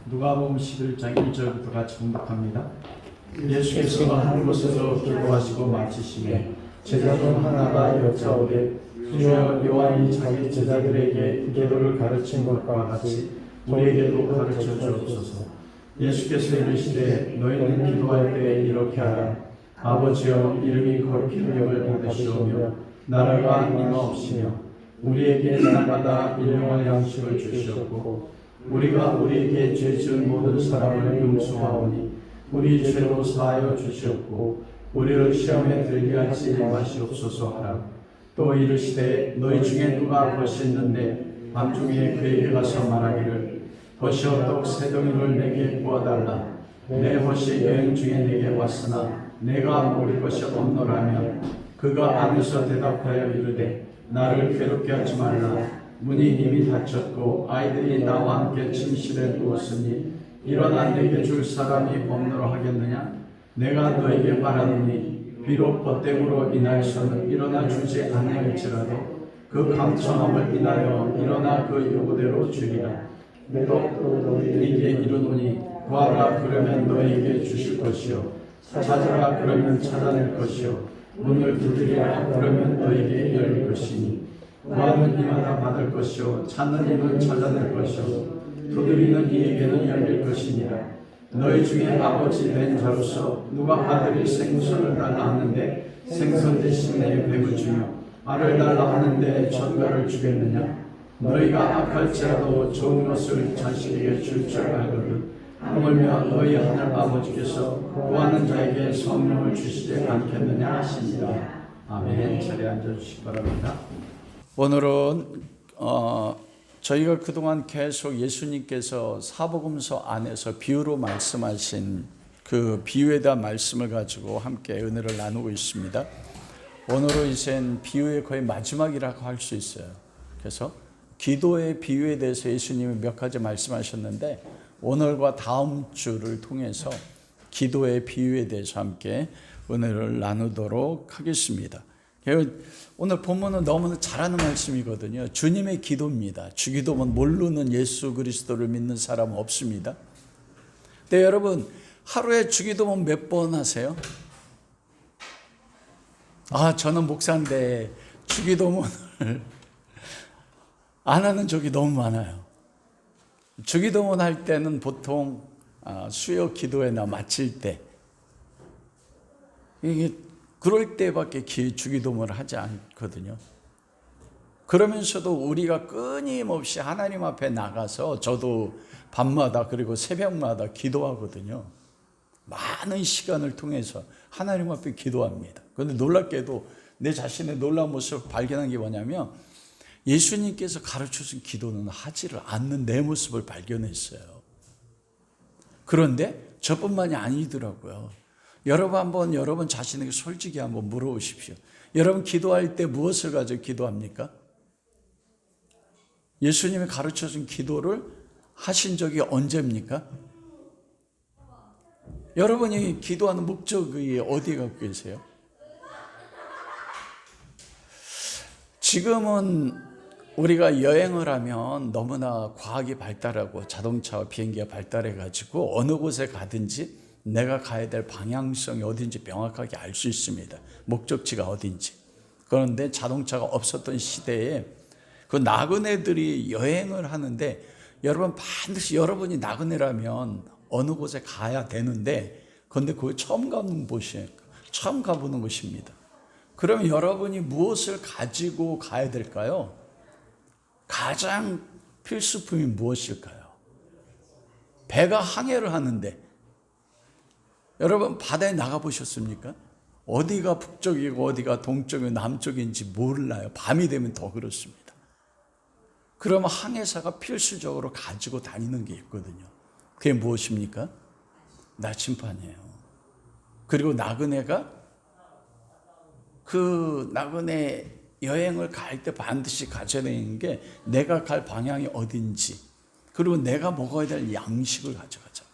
누가복음 11장 1절부터 같이 공독합니다. 예수께서 한 곳에서 기도하시고 마치시매 제자 중 하나가 여짜오되 주여 요한이 자기 제자들에게 기도를 가르친 것과 같이 우리에게도 가르쳐 주옵소서. 예수께서 이르시되 너희는 기도할 때 이렇게 하라. 아버지여 이름이 거룩히 여김을 받으시오며 나라가 임하옵시며 우리에게 날마다 일용할 양식을 주시옵고 우리가 우리에게 죄 지은 모든 사람을 용서하오니 우리 죄도 사하여 주시옵고 우리를 시험에 들게 하지 마시옵소서 하라. 또 이르시되 너희 중에 누가 벗이 있는데 밤중에 그에게 가서 말하기를 벗이어 떡 세 덩이를 내게 구워달라. 내 벗이 여행 중에 내게 왔으나 내가 먹을 것이 없노라면 그가 안에서 대답하여 이르되 나를 괴롭게 하지 말라. 문이 이미 닫혔고 아이들이 나와 함께 침실에 누웠으니 일어나 내게 줄 사람이 없노라 하겠느냐? 내가 너에게 말하노니 비록 벗됨으로 인하여서는 일어나 주지 아니할지라도 그 감천함을 인하여 일어나 그 요구대로 주리라. 또 너희에게 이르노니 구하라 그러면 너희에게 주실 것이요 찾으라 그러면 찾아낼 것이요 문을 두드리라 그러면 너희에게 열릴 것이니 구하는 이마다 받을 것이요 찾는 이는 찾아낼 것이요 두드리는 이에게는 열릴 것이니라. 너희 중에 아버지 된 자로서 누가 아들이 생선을 달라 하는데 생선 대신 내게 뱀을 주며 알을 달라 하는데 전갈을 주겠느냐? 너희가 악할지라도 좋은 것을 자식에게 줄 줄 알거든. 하물며 너희 하늘 아버지께서 구하는 자에게 성령을 주시지 않겠느냐 하시니라. 아멘. 자리에 앉아주시기 바랍니다. 오늘은 저희가 그동안 계속 예수님께서 사복음서 안에서 비유로 말씀하신 그 비유에 대한 말씀을 가지고 함께 은혜를 나누고 있습니다. 오늘은 이젠 비유의 거의 마지막이라고 할 수 있어요. 그래서 기도의 비유에 대해서 예수님이 몇 가지 말씀하셨는데 오늘과 다음 주를 통해서 기도의 비유에 대해서 함께 은혜를 나누도록 하겠습니다. 오늘 본문은 너무나 잘하는 말씀이거든요. 주님의 기도입니다. 주기도문 모르는 예수 그리스도를 믿는 사람은 없습니다. 근데 여러분 하루에 주기도문 몇 번 하세요? 저는 목사인데 주기도문을 안 하는 적이 너무 많아요. 주기도문 할 때는 보통 수요 기도회나 마칠 때 이게 그럴 때밖에 주기도문을 하지 않거든요. 그러면서도 우리가 끊임없이 하나님 앞에 나가서 저도 밤마다 그리고 새벽마다 기도하거든요. 많은 시간을 통해서 하나님 앞에 기도합니다. 그런데 놀랍게도 내 자신의 놀라운 모습을 발견한 게 뭐냐면 예수님께서 가르쳐준 기도는 하지를 않는 내 모습을 발견했어요. 그런데 저뿐만이 아니더라고요. 여러분 자신에게 솔직히 한번 물어보십시오. 여러분 기도할 때 무엇을 가지고 기도합니까? 예수님이 가르쳐준 기도를 하신 적이 언제입니까? 여러분이 기도하는 목적이 어디에 갖고 계세요? 지금은 우리가 여행을 하면 너무나 과학이 발달하고 자동차와 비행기가 발달해가지고 어느 곳에 가든지 내가 가야 될 방향성이 어딘지 명확하게 알 수 있습니다. 목적지가 어딘지. 그런데 자동차가 없었던 시대에 그 나그네들이 여행을 하는데 여러분 반드시 여러분이 나그네라면 어느 곳에 가야 되는데 그런데 그걸 처음 가보는 곳이에요. 처음 가보는 곳입니다. 그러면 여러분이 무엇을 가지고 가야 될까요? 가장 필수품이 무엇일까요? 배가 항해를 하는데 여러분 바다에 나가보셨습니까? 어디가 북쪽이고 어디가 동쪽이고 남쪽인지 몰라요. 밤이 되면 더 그렇습니다. 그러면 항해사가 필수적으로 가지고 다니는 게 있거든요. 그게 무엇입니까? 나침반이에요. 그리고 나그네가 그 나그네 여행을 갈 때 반드시 가져야 되는 게 내가 갈 방향이 어딘지 그리고 내가 먹어야 될 양식을 가져가잖아요.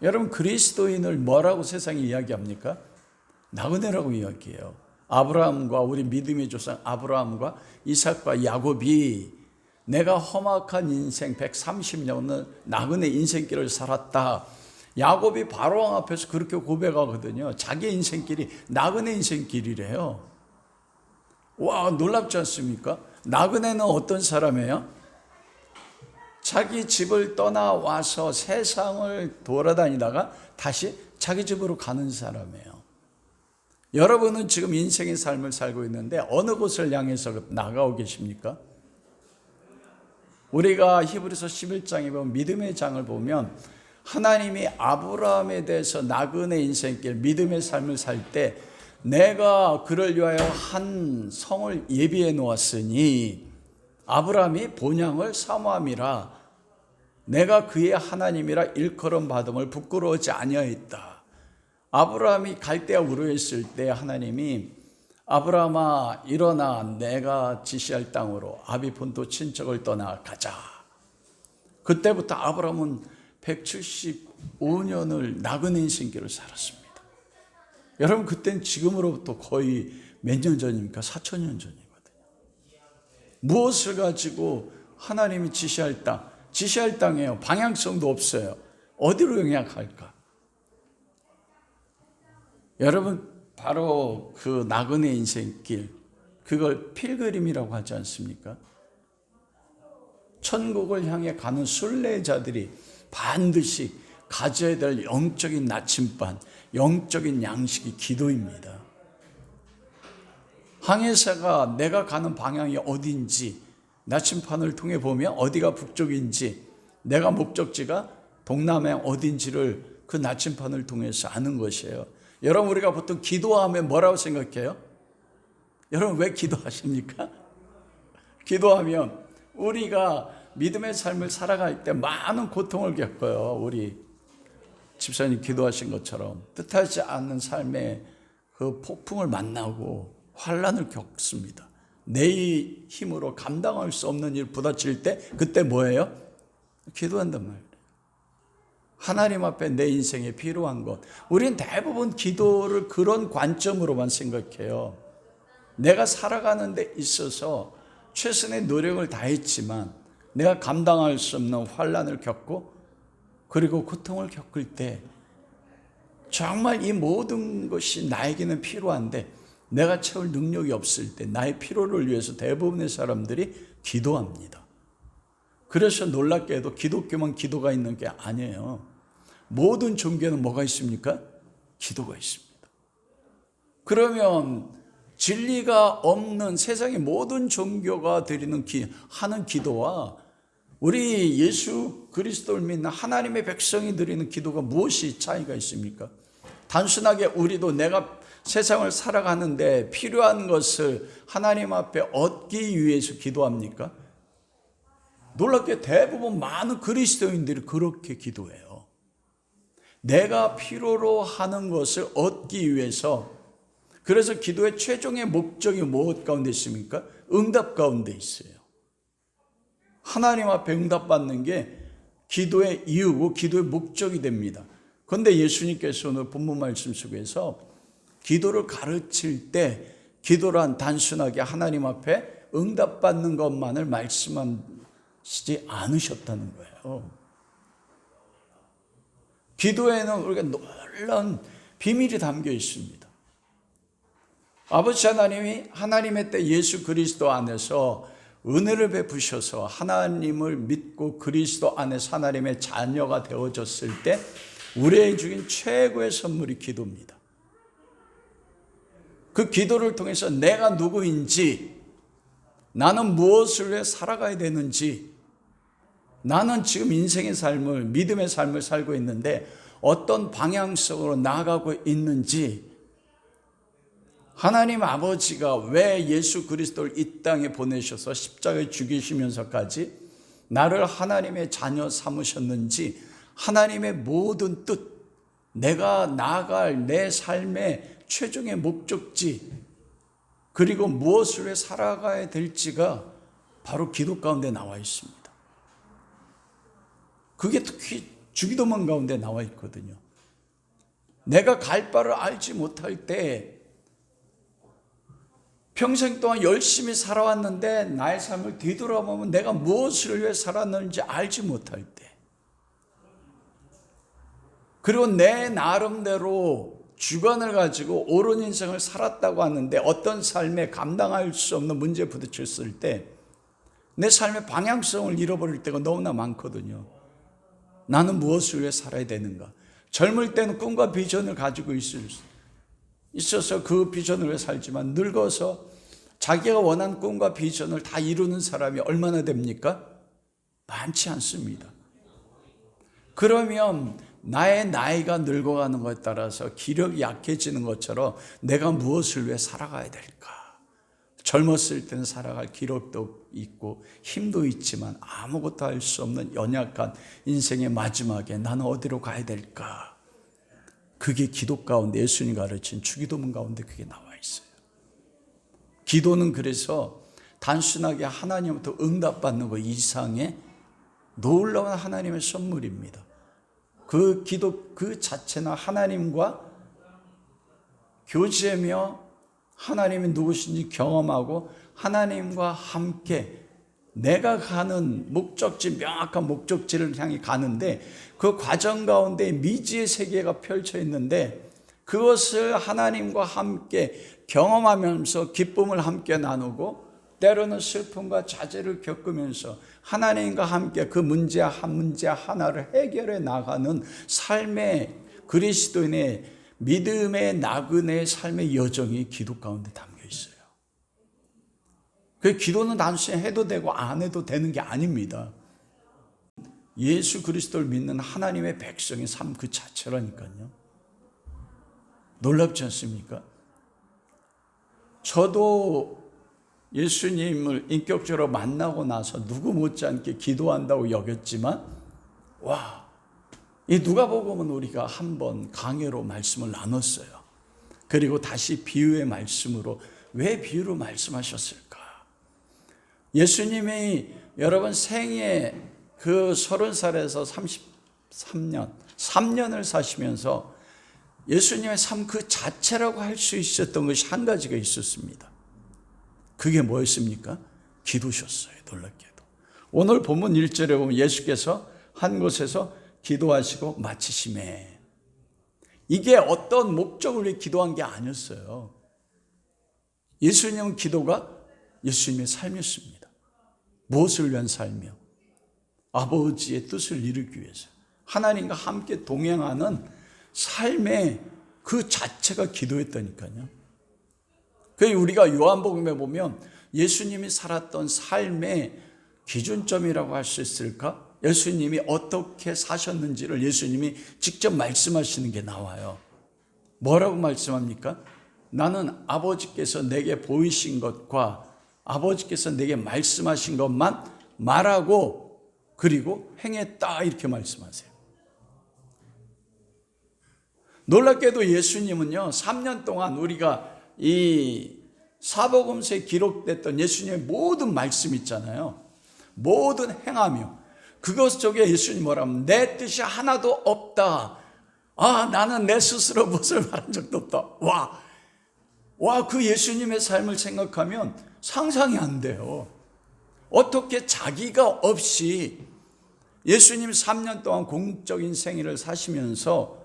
여러분 그리스도인을 뭐라고 세상이 이야기합니까? 나그네라고 이야기해요. 아브라함과 우리 믿음의 조상 아브라함과 이삭과 야곱이 내가 험악한 인생 130년은 나그네 인생길을 살았다. 야곱이 바로왕 앞에서 그렇게 고백하거든요. 자기 인생길이 나그네 인생길이래요. 와, 놀랍지 않습니까? 나그네는 어떤 사람이에요? 자기 집을 떠나와서 세상을 돌아다니다가 다시 자기 집으로 가는 사람이에요. 여러분은 지금 인생의 삶을 살고 있는데 어느 곳을 향해서 나가고 계십니까? 우리가 히브리서 11장에 보면 믿음의 장을 보면 하나님이 아브라함에 대해서 나그네 인생길 믿음의 삶을 살 때 내가 그를 위하여 한 성을 예비해 놓았으니 아브라함이 본향을 사모함이라 내가 그의 하나님이라 일컬음 받음을 부끄러워하지 아니하였다. 아브라함이 갈대아 우르에 있을 때 하나님이 아브라함아 일어나 내가 지시할 땅으로 아비폰도 친척을 떠나 가자. 그때부터 아브라함은 175년을 나그네 인생길을 살았습니다. 여러분 그때는 지금으로부터 거의 몇 년 전입니까? 4,000년 전이거든요. 무엇을 가지고 하나님이 지시할 땅이에요. 방향성도 없어요. 어디로 영향할까? 여러분 바로 그 나그네 인생길, 그걸 필그림이라고 하지 않습니까? 천국을 향해 가는 순례자들이 반드시 가져야 될 영적인 나침반, 영적인 양식이 기도입니다. 항해사가 내가 가는 방향이 어딘지 나침반을 통해 보면 어디가 북쪽인지, 내가 목적지가 동남에 어딘지를 그 나침반을 통해서 아는 것이에요. 여러분 우리가 보통 기도하면 뭐라고 생각해요? 여러분 왜 기도하십니까? 기도하면 우리가 믿음의 삶을 살아갈 때 많은 고통을 겪어요. 우리 집사님 기도하신 것처럼 뜻하지 않는 삶의 그 폭풍을 만나고 환난을 겪습니다. 내 힘으로 감당할 수 없는 일 부딪힐 때 그때 뭐예요? 기도한단 말이에요. 하나님 앞에 내 인생에 필요한 것. 우리는 대부분 기도를 그런 관점으로만 생각해요. 내가 살아가는 데 있어서 최선의 노력을 다했지만 내가 감당할 수 없는 환난을 겪고 그리고 고통을 겪을 때 정말 이 모든 것이 나에게는 필요한데 내가 채울 능력이 없을 때 나의 필요를 위해서 대부분의 사람들이 기도합니다. 그래서 놀랍게도 기독교만 기도가 있는 게 아니에요. 모든 종교는 뭐가 있습니까? 기도가 있습니다. 그러면 진리가 없는 세상의 모든 종교가 드리는 하는 기도와 우리 예수 그리스도를 믿는 하나님의 백성이 드리는 기도가 무엇이 차이가 있습니까? 단순하게 우리도 내가 세상을 살아가는데 필요한 것을 하나님 앞에 얻기 위해서 기도합니까? 놀랍게 대부분 많은 그리스도인들이 그렇게 기도해요. 내가 필요로 하는 것을 얻기 위해서. 그래서 기도의 최종의 목적이 무엇 가운데 있습니까? 응답 가운데 있어요. 하나님 앞에 응답받는 게 기도의 이유고 기도의 목적이 됩니다. 그런데 예수님께서 오늘 본문 말씀 속에서 기도를 가르칠 때 기도란 단순하게 하나님 앞에 응답받는 것만을 말씀하시지 않으셨다는 거예요. 기도에는 우리가 놀라운 비밀이 담겨 있습니다. 아버지 하나님이 하나님의 때 예수 그리스도 안에서 은혜를 베푸셔서 하나님을 믿고 그리스도 안에서 하나님의 자녀가 되어졌을 때 우리에게 주신 최고의 선물이 기도입니다. 그 기도를 통해서 내가 누구인지, 나는 무엇을 위해 살아가야 되는지, 나는 지금 인생의 삶을, 믿음의 삶을 살고 있는데 어떤 방향성으로 나아가고 있는지, 하나님 아버지가 왜 예수 그리스도를 이 땅에 보내셔서 십자가에 죽이시면서까지 나를 하나님의 자녀 삼으셨는지, 하나님의 모든 뜻, 내가 나아갈 내 삶의 최종의 목적지, 그리고 무엇을 위해 살아가야 될지가 바로 기도 가운데 나와 있습니다. 그게 특히 주기도문 가운데 나와 있거든요. 내가 갈 바를 알지 못할 때 평생 동안 열심히 살아왔는데 나의 삶을 뒤돌아보면 내가 무엇을 위해 살았는지 알지 못할 때, 그리고 내 나름대로 주관을 가지고 옳은 인생을 살았다고 하는데 어떤 삶에 감당할 수 없는 문제에 부딪혔을 때 내 삶의 방향성을 잃어버릴 때가 너무나 많거든요. 나는 무엇을 위해 살아야 되는가? 젊을 때는 꿈과 비전을 가지고 있어서 그 비전을 위해 살지만 늙어서 자기가 원하는 꿈과 비전을 다 이루는 사람이 얼마나 됩니까? 많지 않습니다. 그러면 나의 나이가 늙어가는 것에 따라서 기력이 약해지는 것처럼 내가 무엇을 위해 살아가야 될까? 젊었을 때는 살아갈 기력도 있고 힘도 있지만 아무것도 할 수 없는 연약한 인생의 마지막에 나는 어디로 가야 될까? 그게 기도 가운데, 예수님이 가르친 주기도문 가운데 그게 나와 있어요. 기도는 그래서 단순하게 하나님부터 응답받는 것 이상의 놀라운 하나님의 선물입니다. 그 기도 그 자체는 하나님과 교제며 하나님이 누구신지 경험하고 하나님과 함께 내가 가는 목적지, 명확한 목적지를 향해 가는데 그 과정 가운데 미지의 세계가 펼쳐 있는데 그것을 하나님과 함께 경험하면서 기쁨을 함께 나누고 때로는 슬픔과 좌절을 겪으면서 하나님과 함께 그 문제 하나를 해결해 나가는 삶의 그리스도인의 믿음의 나그네의 삶의 여정이 기도 가운데 담겨 있어요. 그 기도는 단순히 해도 되고 안 해도 되는 게 아닙니다. 예수 그리스도를 믿는 하나님의 백성의 삶 그 자체라니까요. 놀랍지 않습니까? 저도 예수님을 인격적으로 만나고 나서 누구 못지않게 기도한다고 여겼지만 이 누가복음은 우리가 한번 강해로 말씀을 나눴어요. 그리고 다시 비유의 말씀으로 왜 비유로 말씀하셨을까? 예수님이 여러분 생애 그 30살에서 3년을 사시면서 예수님의 삶 그 자체라고 할 수 있었던 것이 한 가지가 있었습니다. 그게 뭐였습니까? 기도셨어요. 놀랍게도. 오늘 본문 1절에 보면 예수께서 한 곳에서 기도하시고 마치심에, 이게 어떤 목적을 위해 기도한 게 아니었어요. 예수님은 기도가 예수님의 삶이었습니다. 무엇을 위한 삶이요? 아버지의 뜻을 이루기 위해서 하나님과 함께 동행하는 삶의 그 자체가 기도였다니까요. 그래서 우리가 요한복음에 보면 예수님이 살았던 삶의 기준점이라고 할 수 있을까? 예수님이 어떻게 사셨는지를 예수님이 직접 말씀하시는 게 나와요. 뭐라고 말씀합니까? 나는 아버지께서 내게 보이신 것과 아버지께서 내게 말씀하신 것만 말하고 그리고 행했다, 이렇게 말씀하세요. 놀랍게도 예수님은요 3년 동안 우리가 이 사복음서에 기록됐던 예수님의 모든 말씀 있잖아요, 모든 행하며 그것 속에 예수님 뭐라면 내 뜻이 하나도 없다. 나는 내 스스로 무엇을 말한 적도 없다. 그 예수님의 삶을 생각하면 상상이 안 돼요. 어떻게 자기가 없이 예수님 3년 동안 공적인 생애를 사시면서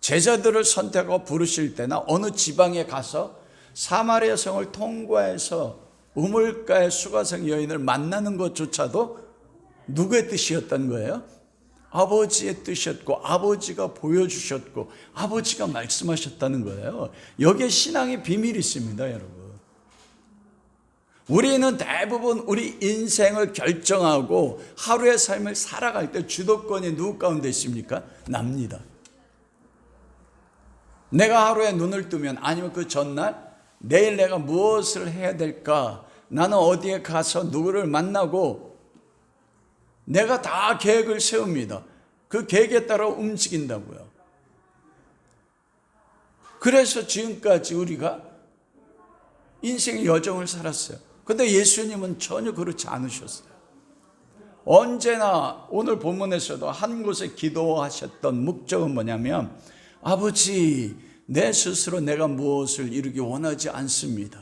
제자들을 선택하고 부르실 때나 어느 지방에 가서 사마리아 성을 통과해서 우물가의 수가성 여인을 만나는 것조차도 누구의 뜻이었던 거예요? 아버지의 뜻이었고 아버지가 보여주셨고 아버지가 말씀하셨다는 거예요. 여기에 신앙의 비밀이 있습니다, 여러분. 우리는 대부분 우리 인생을 결정하고 하루의 삶을 살아갈 때 주도권이 누구 가운데 있습니까? 납니다. 내가 하루에 눈을 뜨면 아니면 그 전날 내일 내가 무엇을 해야 될까? 나는 어디에 가서 누구를 만나고 내가 다 계획을 세웁니다. 그 계획에 따라 움직인다고요. 그래서 지금까지 우리가 인생의 여정을 살았어요. 그런데 예수님은 전혀 그렇지 않으셨어요. 언제나 오늘 본문에서도 한 곳에 기도하셨던 목적은 뭐냐면 아버지, 내 스스로 내가 무엇을 이루기 원하지 않습니다.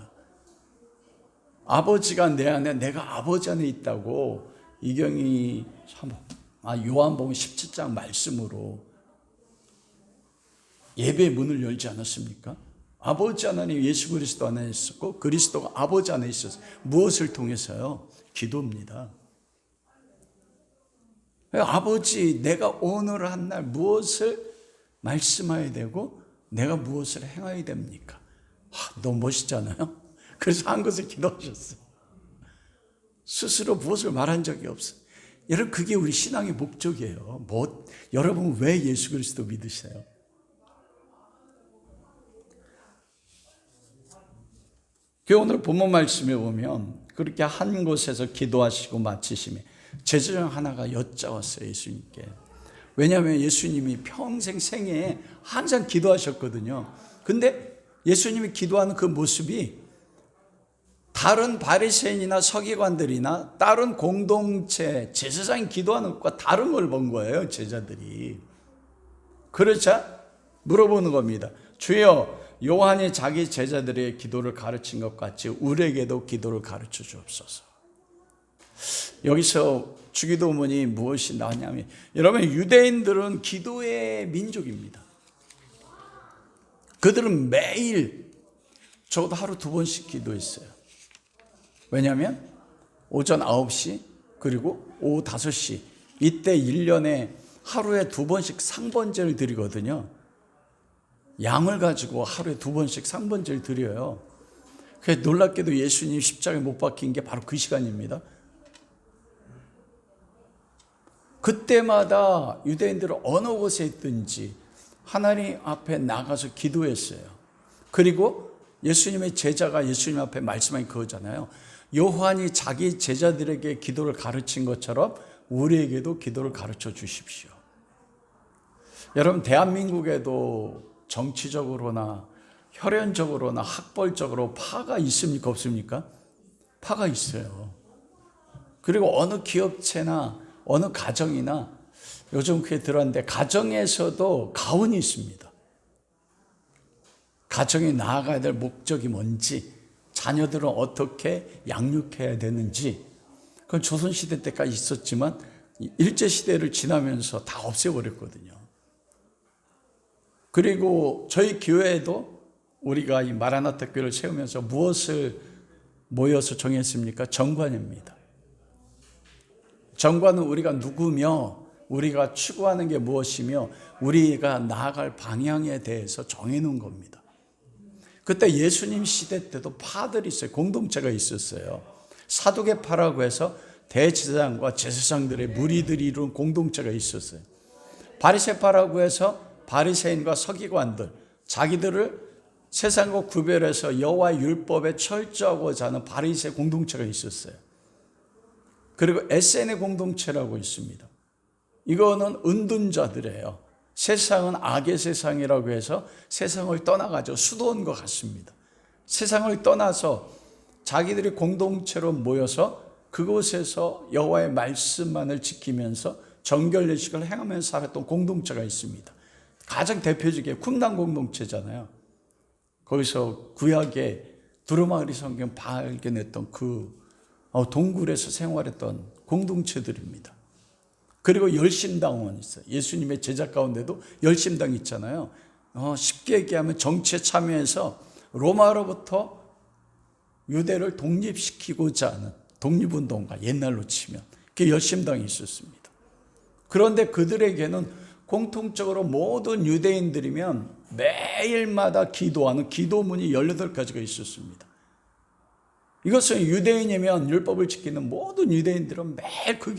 아버지가 내 안에, 내가 아버지 안에 있다고 이경이 요한복음 17장 말씀으로 예배의 문을 열지 않았습니까? 아버지 하나님 예수 그리스도 안에 있었고 그리스도가 아버지 안에 있었어요. 무엇을 통해서요? 기도입니다. 아버지, 내가 오늘 한 날 무엇을 말씀해야 되고 내가 무엇을 행해야 됩니까? 너무 멋있잖아요. 그래서 한 것을 기도하셨어요. 스스로 무엇을 말한 적이 없어요. 여러분, 그게 우리 신앙의 목적이에요. 여러분 왜 예수 그리스도 믿으세요? 오늘 본문 말씀에 보면 그렇게 한 곳에서 기도하시고 마치심에 제자 중 하나가 여짜왔어요, 예수님께. 왜냐하면 예수님이 평생 생애에 항상 기도하셨거든요. 근데 예수님이 기도하는 그 모습이 다른 바리새인이나 서기관들이나 다른 공동체 제사장이 기도하는 것과 다른 걸 본 거예요, 제자들이. 그러자 물어보는 겁니다. 주여, 요한이 자기 제자들의 기도를 가르친 것 같이 우리에게도 기도를 가르쳐 주옵소서. 여기서 주기도문이 무엇이 나오냐면, 여러분, 유대인들은 기도의 민족입니다. 그들은 매일 적어도 하루 2번씩 기도했어요. 왜냐하면 오전 9시 그리고 오후 5시 이때 1년에 하루에 2번씩 상번제를 드리거든요. 양을 가지고 하루에 2번씩 상번제를 드려요. 그래서 놀랍게도 예수님 십자가에 못 박힌 게 바로 그 시간입니다. 그때마다 유대인들은 어느 곳에 있든지 하나님 앞에 나가서 기도했어요. 그리고 예수님의 제자가 예수님 앞에 말씀한 그거잖아요. 요한이 자기 제자들에게 기도를 가르친 것처럼 우리에게도 기도를 가르쳐 주십시오. 여러분, 대한민국에도 정치적으로나 혈연적으로나 학벌적으로 파가 있습니까, 없습니까? 파가 있어요. 그리고 어느 기업체나 어느 가정이나 요즘 그게 들었는데 가정에서도 가훈이 있습니다. 가정이 나아가야 될 목적이 뭔지, 자녀들은 어떻게 양육해야 되는지, 그건 조선시대 때까지 있었지만 일제시대를 지나면서 다 없애버렸거든요. 그리고 저희 교회에도 우리가 이 마라나타 교회를 세우면서 무엇을 모여서 정했습니까? 정관입니다. 정관은 우리가 누구며 우리가 추구하는 게 무엇이며 우리가 나아갈 방향에 대해서 정해놓은 겁니다. 그때 예수님 시대 때도 파들이 있어요. 공동체가 있었어요. 사두개파라고 해서 대제사장과 제사장들의 무리들이 이룬 공동체가 있었어요. 바리새파라고 해서 바리새인과 서기관들, 자기들을 세상과 구별해서 여호와의 율법에 철저하고자 하는 바리새 공동체가 있었어요. 그리고 에세네 공동체라고 있습니다. 이거는 은둔자들이에요. 세상은 악의 세상이라고 해서 세상을 떠나가죠. 수도원과 같습니다. 세상을 떠나서 자기들이 공동체로 모여서 그곳에서 여호와의 말씀만을 지키면서 정결례식을 행하면서 살았던 공동체가 있습니다. 가장 대표적인 쿰단 공동체잖아요. 거기서 구약의 두루마리 성경 발견했던 그 동굴에서 생활했던 공동체들입니다. 그리고 열심당원 있어요. 예수님의 제자 가운데도 열심당 있잖아요. 쉽게 얘기하면 정치에 참여해서 로마로부터 유대를 독립시키고자 하는 독립운동가, 옛날로 치면 그게 열심당이 있었습니다. 그런데 그들에게는 공통적으로 모든 유대인들이면 매일마다 기도하는 기도문이 18가지가 있었습니다. 이것은 유대인이면 율법을 지키는 모든 유대인들은 매일 그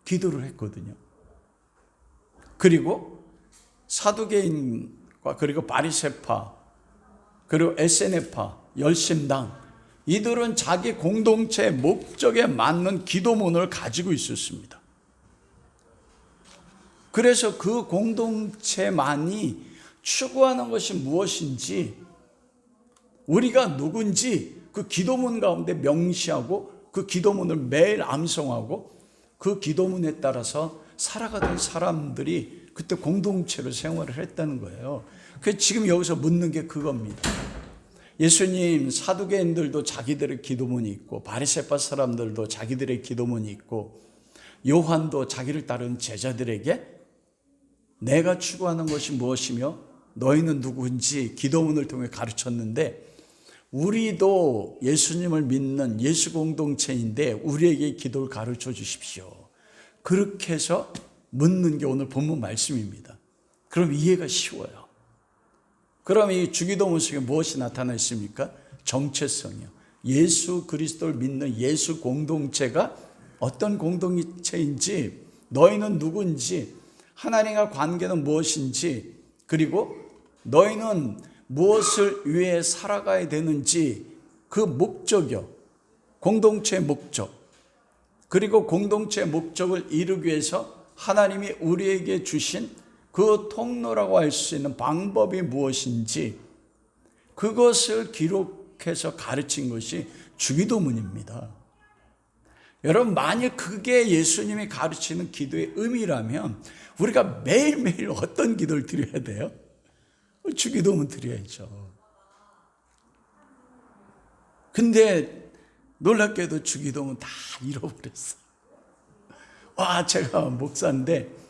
기도를 했거든요. 그리고 사두개인과 그리고 바리새파 그리고 에세네파, 열심당, 이들은 자기 공동체의 목적에 맞는 기도문을 가지고 있었습니다. 그래서 그 공동체만이 추구하는 것이 무엇인지, 우리가 누군지 그 기도문 가운데 명시하고 그 기도문을 매일 암송하고 그 기도문에 따라서 살아가던 사람들이 그때 공동체로 생활을 했다는 거예요. 그래서 지금 여기서 묻는 게 그겁니다. 예수님 사두개인들도 자기들의 기도문이 있고 바리새파 사람들도 자기들의 기도문이 있고 요한도 자기를 따르는 제자들에게 내가 추구하는 것이 무엇이며 너희는 누구인지 기도문을 통해 가르쳤는데 우리도 예수님을 믿는 예수 공동체인데 우리에게 기도를 가르쳐 주십시오. 그렇게 해서 묻는 게 오늘 본문 말씀입니다. 그럼 이해가 쉬워요. 그럼 이 주기도문 속에 무엇이 나타나 있습니까? 정체성이요. 예수 그리스도를 믿는 예수 공동체가 어떤 공동체인지, 너희는 누군지, 하나님과 관계는 무엇인지, 그리고 너희는 무엇을 위해 살아가야 되는지 그 목적이요. 공동체의 목적. 그리고 공동체의 목적을 이루기 위해서 하나님이 우리에게 주신 그 통로라고 할 수 있는 방법이 무엇인지 그것을 기록해서 가르친 것이 주기도문입니다. 여러분, 만약 그게 예수님이 가르치는 기도의 의미라면 우리가 매일매일 어떤 기도를 드려야 돼요? 주기도문 드려야죠. 근데 놀랍게도 주기도문 다 잃어버렸어. 와, 제가 목사인데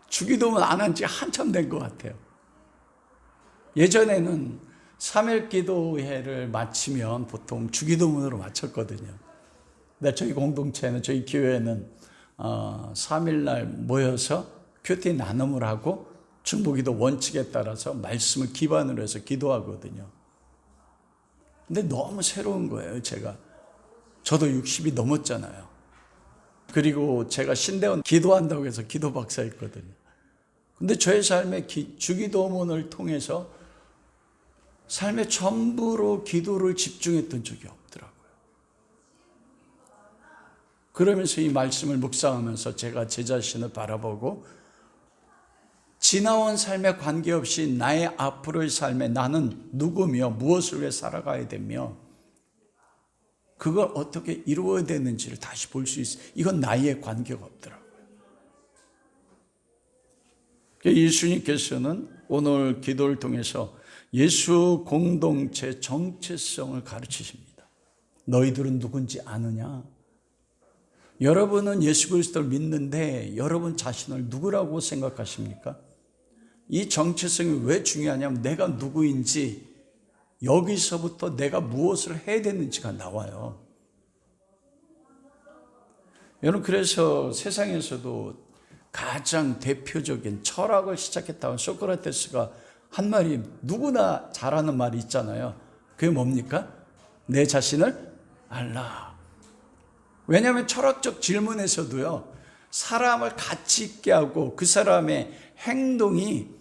주기도문 안 한 지 한참 된 것 같아요. 예전에는 3일 기도회를 마치면 보통 주기도문으로 마쳤거든요. 근데 저희 공동체는, 저희 교회는 3일날 모여서 큐티 나눔을 하고 중보기도 원칙에 따라서 말씀을 기반으로 해서 기도하거든요. 근데 너무 새로운 거예요, 제가. 저도 60이 넘었잖아요. 그리고 제가 신대원 기도한다고 해서 기도 박사였거든요. 근데 저의 삶에 주기도문을 통해서 삶의 전부로 기도를 집중했던 적이 없더라고요. 그러면서 이 말씀을 묵상하면서 제가 제 자신을 바라보고 지나온 삶에 관계없이 나의 앞으로의 삶에 나는 누구며 무엇을 위해 살아가야 되며 그걸 어떻게 이루어야 되는지를 다시 볼 수 있어요. 이건 나이에 관계가 없더라고요. 예수님께서는 오늘 기도를 통해서 예수 공동체 정체성을 가르치십니다. 너희들은 누군지 아느냐? 여러분은 예수 그리스도를 믿는데 여러분 자신을 누구라고 생각하십니까? 이 정체성이 왜 중요하냐면 내가 누구인지 여기서부터 내가 무엇을 해야 되는지가 나와요. 여러분, 그래서 세상에서도 가장 대표적인 철학을 시작했다고 소크라테스가 한 말이 누구나 잘하는 말이 있잖아요. 그게 뭡니까? 내 자신을 알라. 왜냐하면 철학적 질문에서도요, 사람을 가치 있게 하고 그 사람의 행동이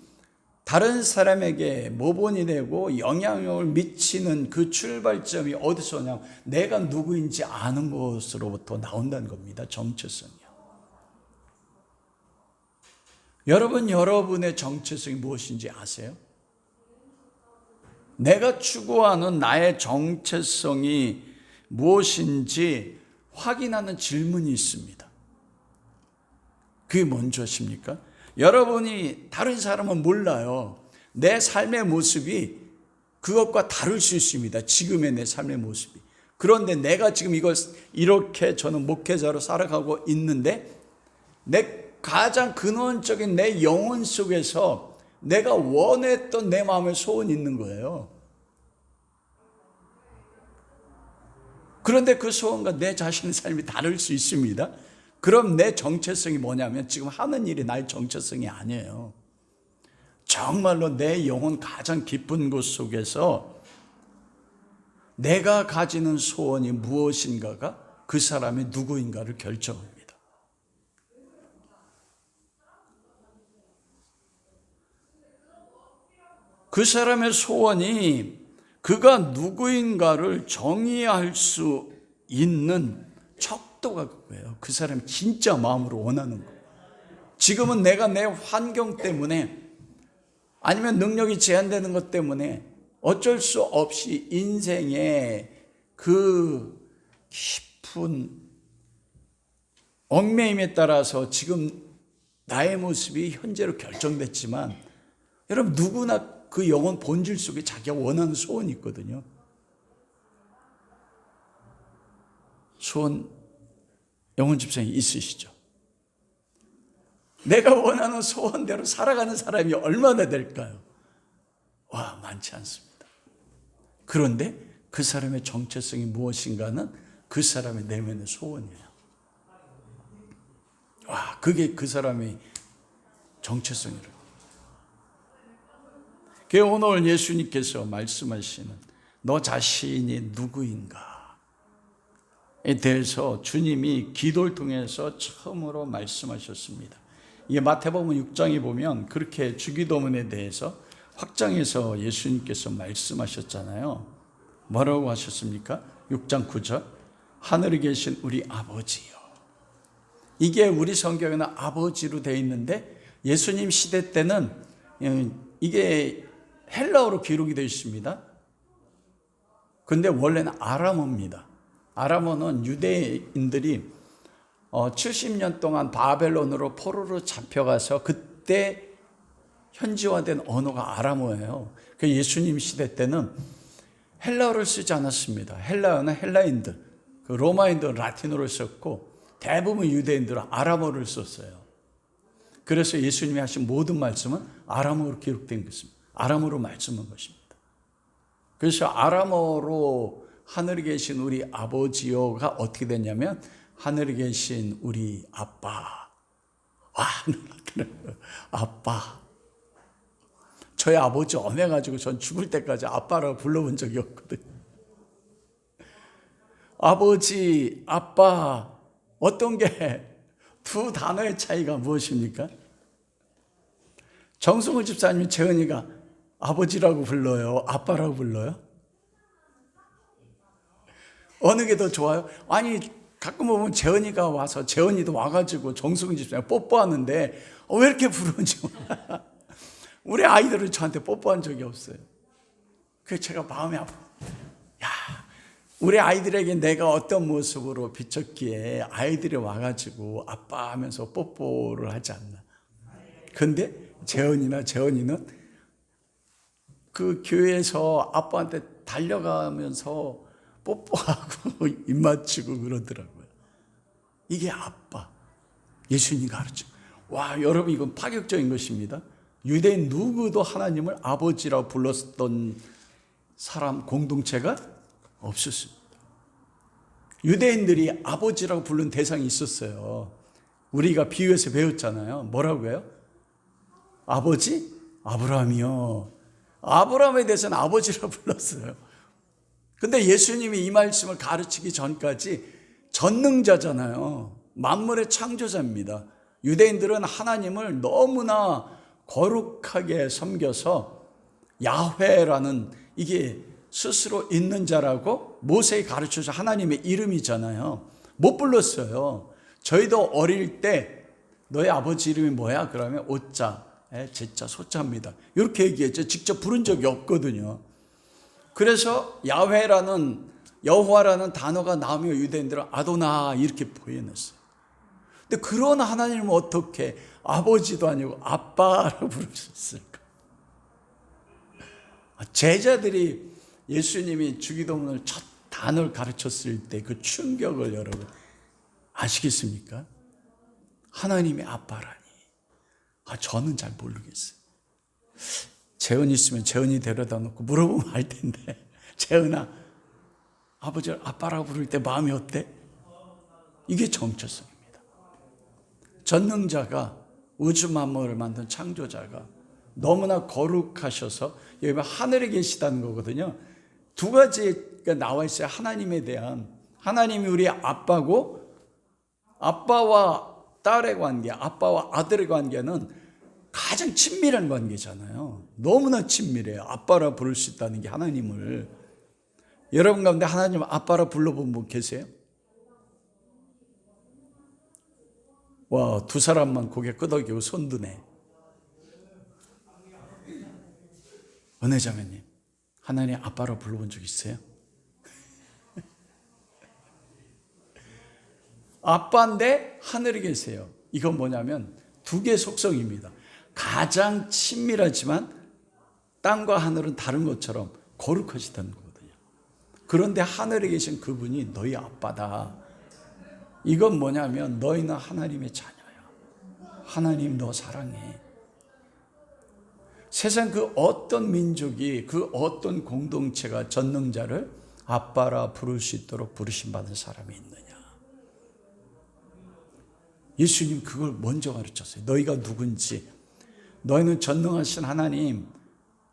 다른 사람에게 모본이 되고 영향력을 미치는 그 출발점이 어디서 오냐면 내가 누구인지 아는 것으로부터 나온다는 겁니다. 정체성이요. 여러분, 여러분의 정체성이 무엇인지 아세요? 내가 추구하는 나의 정체성이 무엇인지 확인하는 질문이 있습니다. 그게 뭔지십니까? 여러분이 다른 사람은 몰라요. 내 삶의 모습이 그것과 다를 수 있습니다. 지금의 내 삶의 모습이. 그런데 내가 지금 이렇게 저는 목회자로 살아가고 있는데 내 가장 근원적인 내 영혼 속에서 내가 원했던 내 마음의 소원이 있는 거예요. 그런데 그 소원과 내 자신의 삶이 다를 수 있습니다. 그럼 내 정체성이 뭐냐면 지금 하는 일이 나의 정체성이 아니에요. 정말로 내 영혼 가장 깊은 곳 속에서 내가 가지는 소원이 무엇인가가 그 사람이 누구인가를 결정합니다. 그 사람의 소원이 그가 누구인가를 정의할 수 있는 척도가 그거예요. 그 사람이 진짜 마음으로 원하는 거. 지금은 내가 내 환경 때문에 아니면 능력이 제한되는 것 때문에 어쩔 수 없이 인생의 그 깊은 얽매임에 따라서 지금 나의 모습이 현재로 결정됐지만 여러분, 누구나 그 영혼 본질 속에 자기가 원하는 소원이 있거든요. 소원, 영혼 집사님 있으시죠? 내가 원하는 소원대로 살아가는 사람이 얼마나 될까요? 와, 많지 않습니다. 그런데 그 사람의 정체성이 무엇인가는 그 사람의 내면의 소원이에요. 와, 그게 그 사람의 정체성이라고. 오늘 예수님께서 말씀하시는 너 자신이 누구인가에 대해서 주님이 기도를 통해서 처음으로 말씀하셨습니다. 이게 마태복음 6장에 보면 그렇게 주기도문에 대해서 확장해서 예수님께서 말씀하셨잖아요. 뭐라고 하셨습니까? 6장 9절 하늘에 계신 우리 아버지요. 이게 우리 성경에는 아버지로 되어 있는데 예수님 시대 때는 이게 헬라어로 기록이 되어 있습니다. 근데 원래는 아람어입니다. 아람어는 유대인들이 70년 동안 바벨론으로 포로로 잡혀가서 그때 현지화된 언어가 아람어예요. 예수님 시대 때는 헬라어를 쓰지 않았습니다. 헬라어는 헬라인들, 로마인들은 라틴어를 썼고 대부분 유대인들은 아람어를 썼어요. 그래서 예수님이 하신 모든 말씀은 아람어로 기록된 것입니다. 아람어로 말씀한 것입니다. 그래서 아람어로 하늘에 계신 우리 아버지요가 어떻게 됐냐면 하늘에 계신 우리 아빠. 와, 아빠. 저희 아버지 엄해가지고 전 죽을 때까지 아빠라고 불러본 적이 없거든요. 아버지, 아빠, 어떤 게 두 단어의 차이가 무엇입니까? 정승호 집사님, 재은이가 아버지라고 불러요? 아빠라고 불러요? 어느 게 더 좋아요? 아니, 가끔 보면 재은이가 와서, 재은이도 와가지고 정승호 집사님 뽀뽀하는데 왜 이렇게 부르는지 몰라. 우리 아이들은 저한테 뽀뽀한 적이 없어요. 그래서 제가 마음이 아파요. 야, 우리 아이들에게 내가 어떤 모습으로 비쳤기에 아이들이 와가지고 아빠 하면서 뽀뽀를 하지 않나. 근데 재은이는 그 교회에서 아빠한테 달려가면서 뽀뽀하고 입 맞추고 그러더라고요. 이게 아빠. 예수님이 가르쳐. 와, 여러분, 이건 파격적인 것입니다. 유대인 누구도 하나님을 아버지라고 불렀던 사람 공동체가 없었습니다. 유대인들이 아버지라고 부른 대상이 있었어요. 우리가 비유해서 배웠잖아요. 뭐라고 해요? 아버지? 아브라함이요. 아브라함에 대해서는 아버지라고 불렀어요. 근데 예수님이 이 말씀을 가르치기 전까지 전능자잖아요. 만물의 창조자입니다. 유대인들은 하나님을 너무나 거룩하게 섬겨서 야훼라는 이게 스스로 있는 자라고 모세에 가르쳐서 하나님의 이름이잖아요. 못 불렀어요. 저희도 어릴 때 너의 아버지 이름이 뭐야? 그러면 오자, 제자, 소자입니다. 이렇게 얘기했죠. 직접 부른 적이 없거든요. 그래서 야훼라는 여호와라는 단어가 나오면 유대인들은 아도나 이렇게 표현했어요. 근데 그런 하나님은 어떻게 아버지도 아니고 아빠라고 부르셨을까? 제자들이 예수님이 주기도문을 첫 단어를 가르쳤을 때 그 충격을 여러분 아시겠습니까? 하나님의 아빠라니. 저는 잘 모르겠어요. 재은이 있으면 재은이 데려다 놓고 물어보면 알 텐데. 재은아, 아버지를 아빠라고 부를 때 마음이 어때? 이게 정체성입니다. 전능자가 우주 만물을 만든 창조자가 너무나 거룩하셔서 여기 하늘에 계시다는 거거든요. 두 가지가 나와 있어요. 하나님에 대한. 하나님이 우리 아빠고 아빠와 딸의 관계, 아빠와 아들의 관계는 가장 친밀한 관계잖아요. 너무나 친밀해요. 아빠라 부를 수 있다는 게 하나님을. 여러분 가운데 하나님 아빠라 불러본 분 계세요? 와, 두 사람만 고개 끄덕이고 손 드네. 은혜 자매님, 하나님 아빠라 불러본 적 있어요? 아빠인데 하늘에 계세요. 이건 뭐냐면 두 개의 속성입니다. 가장 친밀하지만 땅과 하늘은 다른 것처럼 거룩하시다는 거거든요. 그런데 하늘에 계신 그분이 너희 아빠다. 이건 뭐냐면 너희는 하나님의 자녀야. 하나님 너 사랑해. 세상 그 어떤 민족이, 그 어떤 공동체가 전능자를 아빠라 부를 수 있도록 부르심 받은 사람이 있느냐. 예수님 그걸 먼저 가르쳤어요. 너희가 누군지. 너희는 전능하신 하나님,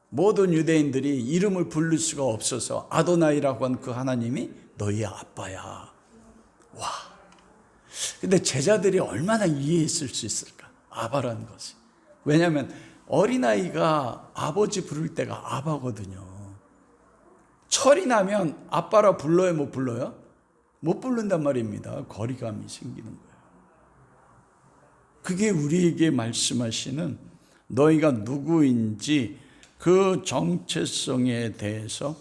모든 유대인들이 이름을 부를 수가 없어서 아도나이라고 한 그 하나님이 너희의 아빠야. 와. 근데 제자들이 얼마나 이해했을 수 있을까? 아바라는 것이. 왜냐하면 어린아이가 아버지 부를 때가 아바거든요. 철이 나면 아빠라 불러요, 못 불러요? 못 부른단 말입니다. 거리감이 생기는 거예요. 그게 우리에게 말씀하시는 너희가 누구인지 그 정체성에 대해서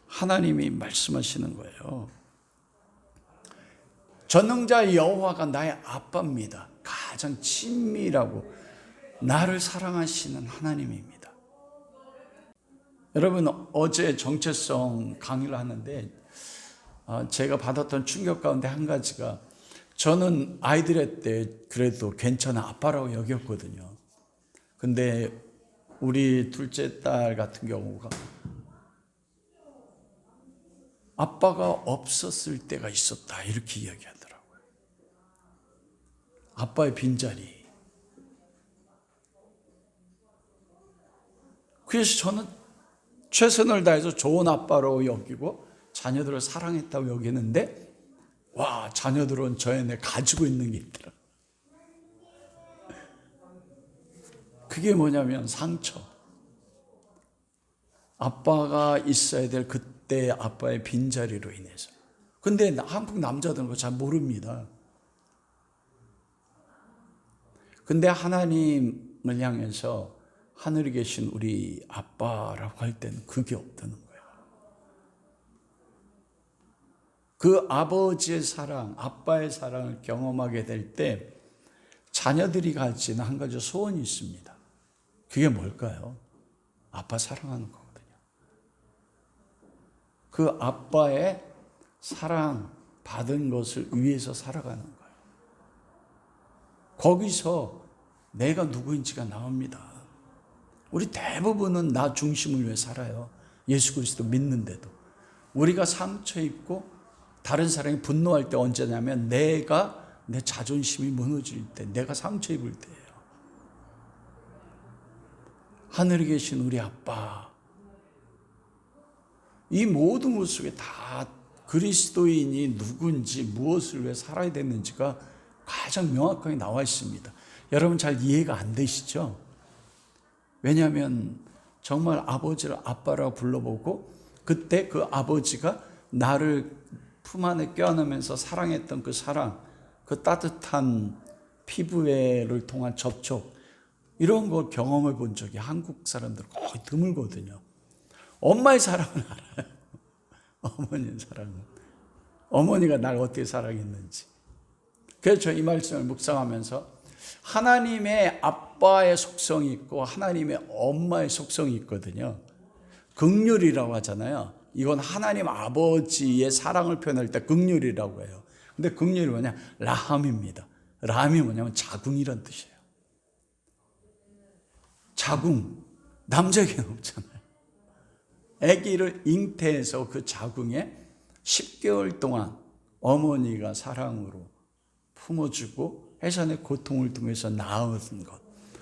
하나님이 말씀하시는 거예요. 전능자 여호와가 나의 아빠입니다. 가장 친밀하고 나를 사랑하시는 하나님입니다. 여러분, 어제 정체성 강의를 하는데 제가 받았던 충격 가운데 한 가지가, 저는 아이들 때 그래도 괜찮은 아빠라고 여겼거든요. 근데 우리 둘째 딸 같은 경우가 아빠가 없었을 때가 있었다, 이렇게 이야기하더라고요. 아빠의 빈자리. 그래서 저는 최선을 다해서 좋은 아빠로 여기고 자녀들을 사랑했다고 여기는데, 와, 자녀들은 저 안에 가지고 있는 게 있더라. 그게 뭐냐면 상처. 아빠가 있어야 될 그때 아빠의 빈자리로 인해서. 근데 한국 남자들은 그거 잘 모릅니다. 근데 하나님을 향해서 하늘에 계신 우리 아빠라고 할 때는 그게 없다는 거예요. 그 아버지의 사랑, 아빠의 사랑을 경험하게 될 때 자녀들이 가지는 한 가지 소원이 있습니다. 그게 뭘까요? 아빠 사랑하는 거거든요. 그 아빠의 사랑 받은 것을 위해서 살아가는 거예요. 거기서 내가 누구인지가 나옵니다. 우리 대부분은 나 중심을 위해 살아요. 예수 그리스도 믿는데도. 우리가 상처 입고 다른 사람이 분노할 때 언제냐면 내 자존심이 무너질 때, 내가 상처 입을 때예요. 하늘에 계신 우리 아빠, 이 모든 것 속에 다 그리스도인이 누군지, 무엇을 위해 살아야 되는지가 가장 명확하게 나와 있습니다. 여러분 잘 이해가 안 되시죠? 왜냐하면 정말 아버지를 아빠라고 불러보고 그때 그 아버지가 나를 품 안에 껴안으면서 사랑했던 그 사랑, 그 따뜻한 피부를 통한 접촉, 이런 걸 경험해 본 적이 한국 사람들은 거의 드물거든요. 엄마의 사랑은 알아요. 어머니의 사랑은. 어머니가 날 어떻게 사랑했는지. 그래서 저 이 말씀을 묵상하면서 하나님의 아빠의 속성이 있고 하나님의 엄마의 속성이 있거든요. 긍휼이라고 하잖아요. 이건 하나님 아버지의 사랑을 표현할 때 긍휼이라고 해요. 근데 긍휼이 뭐냐? 라함입니다. 라함이 뭐냐면 자궁이란 뜻이에요. 자궁, 남자에게는 없잖아요. 아기를 잉태해서 그 자궁에 10개월 동안 어머니가 사랑으로 품어주고 해산의 고통을 통해서 낳은 것,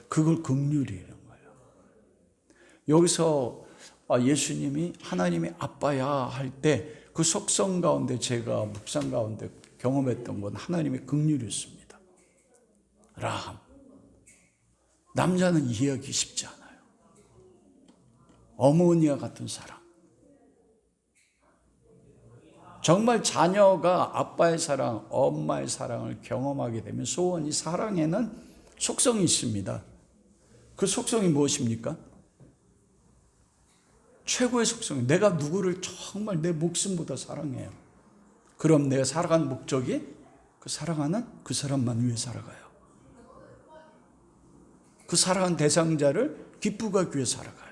그걸 긍휼이라는 거예요. 여기서 예수님이 하나님의 아빠야 할 때 그 속성 가운데 제가 묵상 가운데 경험했던 건 하나님의 긍휼이었습니다. 라함. 남자는 이해하기 쉽지 않아요. 어머니와 같은 사랑. 정말 자녀가 아빠의 사랑, 엄마의 사랑을 경험하게 되면 소원이, 사랑에는 속성이 있습니다. 그 속성이 무엇입니까? 최고의 속성이, 내가 누구를 정말 내 목숨보다 사랑해요. 그럼 내가 살아가는 목적이 그 사랑하는 그 사람만 위해 살아가요. 그 사랑한 대상자를 기쁘게 하기 위해 살아가요.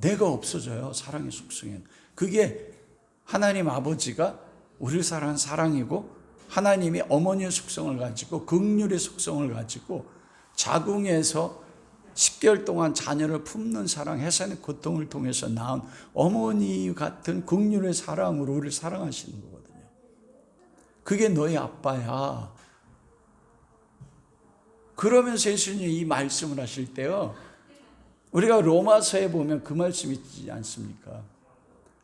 내가 없어져요, 사랑의 속성에는. 그게 하나님 아버지가 우리를 사랑한 사랑이고 하나님이 어머니의 속성을 가지고 긍휼의 속성을 가지고 자궁에서 10개월 동안 자녀를 품는 사랑, 해산의 고통을 통해서 낳은 어머니 같은 긍휼의 사랑으로 우리를 사랑하시는 거거든요. 그게 너희 아빠야. 그러면서 예수님이 이 말씀을 하실 때요, 우리가 로마서에 보면 그 말씀이 있지 않습니까?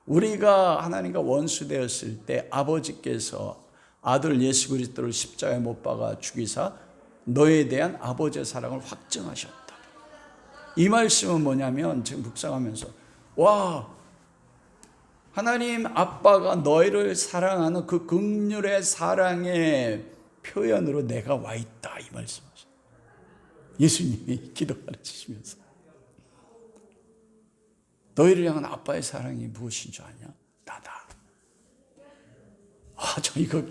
우리가 하나님과 원수되었을 때 아버지께서 아들 예수 그리스도를 십자가에 못 박아 죽이사 너에 대한 아버지의 사랑을 확증하셨다. 이 말씀은 뭐냐면 지금 묵상하면서 와, 하나님 아빠가 너희를 사랑하는 그 긍휼의 사랑의 표현으로 내가 와 있다, 이 말씀하셨어요. 예수님이 기도 가르치시면서 너희를 향한 아빠의 사랑이 무엇인 줄 아냐? 나다. 저 이거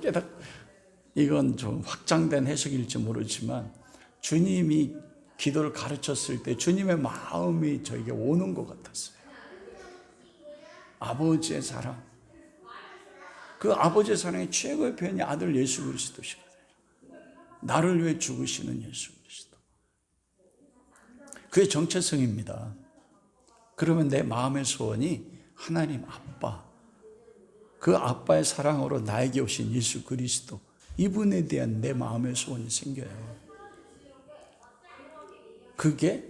이건 좀 확장된 해석일지 모르지만 주님이 기도를 가르쳤을 때 주님의 마음이 저에게 오는 것 같았어요. 아버지의 사랑. 그 아버지의 사랑의 최고의 표현이 아들 예수 그리스도시거든요. 나를 위해 죽으시는 예수 그리스도. 그게 정체성입니다. 그러면 내 마음의 소원이 하나님 아빠, 그 아빠의 사랑으로 나에게 오신 예수 그리스도, 이분에 대한 내 마음의 소원이 생겨요. 그게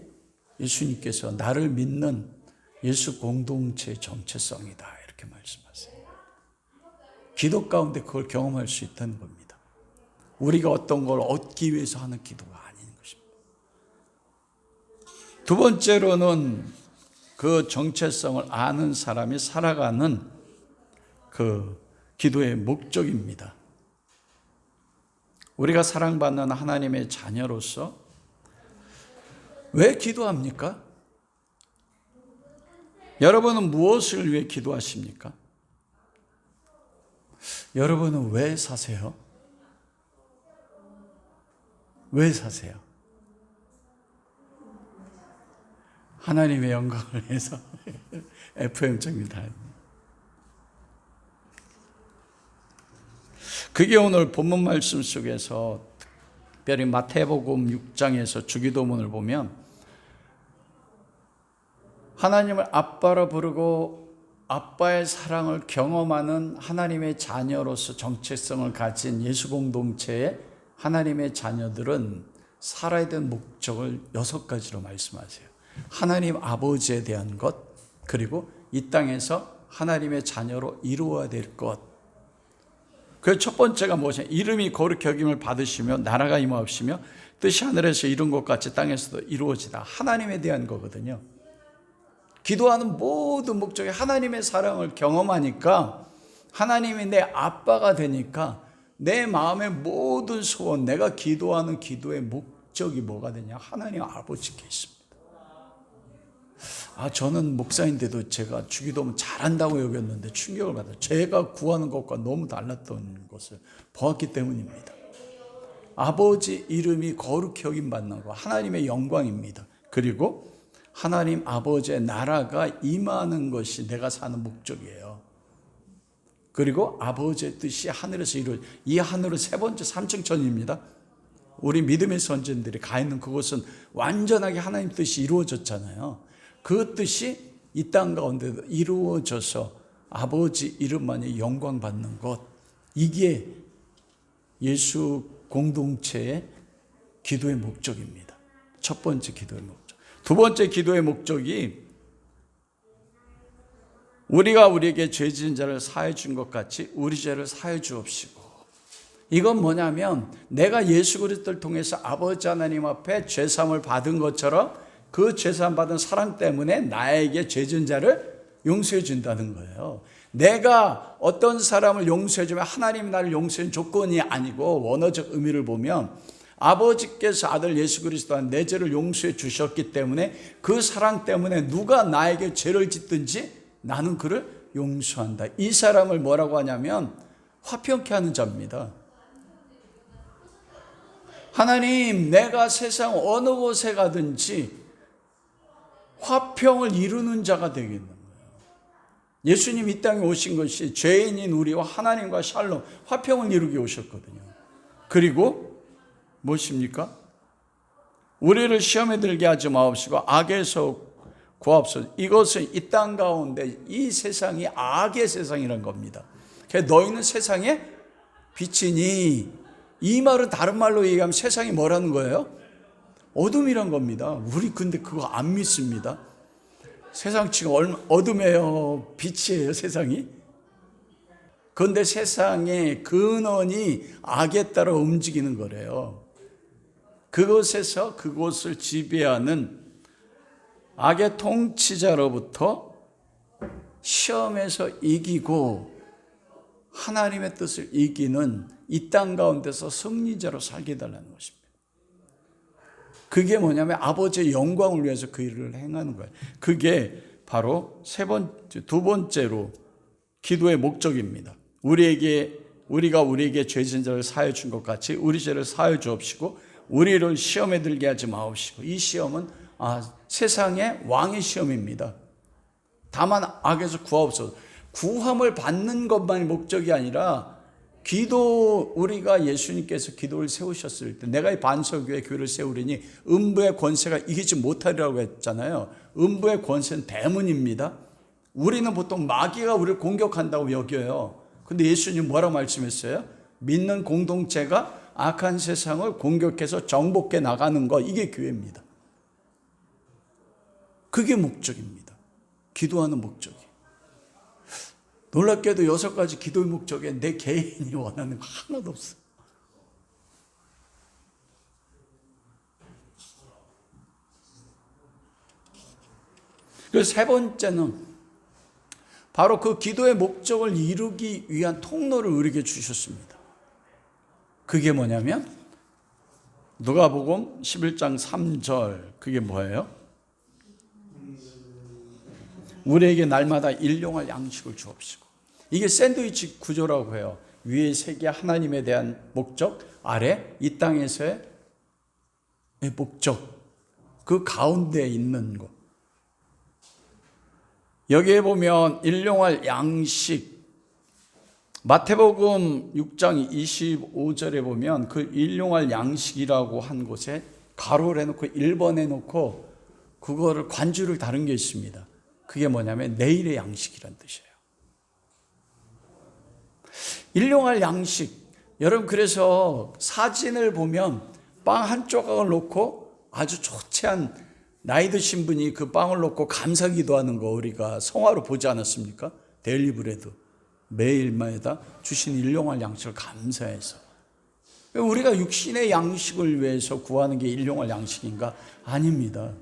예수님께서 나를 믿는 예수 공동체의 정체성이다, 이렇게 말씀하세요. 기도 가운데 그걸 경험할 수 있다는 겁니다. 우리가 어떤 걸 얻기 위해서 하는 기도가 아닌 것입니다. 두 번째로는 그 정체성을 아는 사람이 살아가는 그 기도의 목적입니다. 우리가 사랑받는 하나님의 자녀로서 왜 기도합니까? 여러분은 무엇을 위해 기도하십니까? 여러분은 왜 사세요? 왜 사세요? 하나님의 영광을 위해서 FM적입니다. 그게 오늘 본문 말씀 속에서 특별히 마태복음 6장에서 주기도문을 보면 하나님을 아빠라 부르고 아빠의 사랑을 경험하는 하나님의 자녀로서 정체성을 가진 예수 공동체의 하나님의 자녀들은 살아야 되는 목적을 6가지로 말씀하세요. 하나님 아버지에 대한 것, 그리고 이 땅에서 하나님의 자녀로 이루어야 될 것. 그 첫 번째가 무엇이냐? 이름이 거룩히 여김을 받으시며 나라가 임하옵시며 뜻이 하늘에서 이룬 것 같이 땅에서도 이루어지다. 하나님에 대한 거거든요. 기도하는 모든 목적이 하나님의 사랑을 경험하니까 하나님이 내 아빠가 되니까 내 마음의 모든 소원, 내가 기도하는 기도의 목적이 뭐가 되냐? 하나님 아버지께 있습니다. 저는 목사인데도 제가 주기도문 잘한다고 여겼는데 충격을 받아요. 제가 구하는 것과 너무 달랐던 것을 보았기 때문입니다. 아버지 이름이 거룩히 여김받는 것, 하나님의 영광입니다. 그리고 하나님 아버지의 나라가 임하는 것이 내가 사는 목적이에요. 그리고 아버지의 뜻이 하늘에서 이루어져, 이 하늘은 세 번째 3층 천입니다. 우리 믿음의 선진들이 가 있는 그곳은 완전하게 하나님 뜻이 이루어졌잖아요. 그 뜻이 이 땅 가운데도 이루어져서 아버지 이름만이 영광 받는 것, 이게 예수 공동체의 기도의 목적입니다. 첫 번째 기도의 목적. 두 번째 기도의 목적이 우리가 우리에게 죄 지은 자를 사해 준 것 같이 우리 죄를 사해 주옵시고. 이건 뭐냐면 내가 예수 그리스도를 통해서 아버지 하나님 앞에 죄사함을 받은 것처럼 그 죄사함 받은 사랑 때문에 나에게 죄 지은 자를 용서해 준다는 거예요. 내가 어떤 사람을 용서해 주면 하나님이 나를 용서해 준 조건이 아니고 원어적 의미를 보면 아버지께서 아들 예수 그리스도와 내 죄를 용서해 주셨기 때문에 그 사랑 때문에 누가 나에게 죄를 짓든지 나는 그를 용서한다. 이 사람을 뭐라고 하냐면 화평케 하는 자입니다. 하나님, 내가 세상 어느 곳에 가든지 화평을 이루는 자가 되겠는 거예요. 예수님 이 땅에 오신 것이 죄인인 우리와 하나님과 샬롬, 화평을 이루기 오셨거든요. 그리고 무엇입니까? 우리를 시험에 들게 하지 마옵시고 악에서 구하옵소서. 이것은 이 땅 가운데 이 세상이 악의 세상이란 겁니다. 너희는 세상의 빛이니, 이 말은 다른 말로 얘기하면 세상이 뭐라는 거예요? 어둠이란 겁니다. 우리 근데 그거 안 믿습니다. 세상 지금 어둠이에요, 빛이에요, 세상이? 그런데 세상의 근원이 악에 따라 움직이는 거래요. 그곳에서 그곳을 지배하는 악의 통치자로부터 시험에서 이기고 하나님의 뜻을 이기는 이 땅 가운데서 승리자로 살게 해달라는 것입니다. 그게 뭐냐면 아버지의 영광을 위해서 그 일을 행하는 거예요. 그게 바로 두 번째로 기도의 목적입니다. 우리가 우리에게 죄진 자를 사하여 준 것 같이 우리 죄를 사하여 주옵시고 우리를 시험에 들게 하지 마옵시고. 이 시험은 세상의 왕의 시험입니다. 다만 악에서 구하옵소서. 구함을 받는 것만이 목적이 아니라 우리가 예수님께서 기도를 세우셨을 때 내가 이 반석위에 교회를 세우리니 음부의 권세가 이기지 못하리라고 했잖아요. 음부의 권세는 대문입니다. 우리는 보통 마귀가 우리를 공격한다고 여겨요. 근데 예수님 뭐라고 말씀했어요? 믿는 공동체가 악한 세상을 공격해서 정복해 나가는 것, 이게 교회입니다. 그게 목적입니다. 기도하는 목적이. 놀랍게도 6가지 기도의 목적에 내 개인이 원하는 거 하나도 없어요. 그래서 3번째는 바로 그 기도의 목적을 이루기 위한 통로를 우리에게 주셨습니다. 그게 뭐냐면 누가복음 11장 3절, 그게 뭐예요? 우리에게 날마다 일용할 양식을 주옵시고. 이게 샌드위치 구조라고 해요. 위에 3개 하나님에 대한 목적, 아래 이 땅에서의 목적, 그 가운데에 있는 것. 여기에 보면 일용할 양식, 마태복음 6장 25절에 보면 그 일용할 양식이라고 한 곳에 가로를 해놓고 1번 해놓고 그거를 관주를 다른 게 있습니다. 그게 뭐냐면 내일의 양식이란 뜻이에요. 일용할 양식. 여러분, 그래서 사진을 보면 빵 한 조각을 놓고 아주 초췌한 나이 드신 분이 그 빵을 놓고 감사 기도하는 거 우리가 성화로 보지 않았습니까? 데일리브레드. 매일마다 주신 일용할 양식을 감사해서. 우리가 육신의 양식을 위해서 구하는 게 일용할 양식인가? 아닙니다.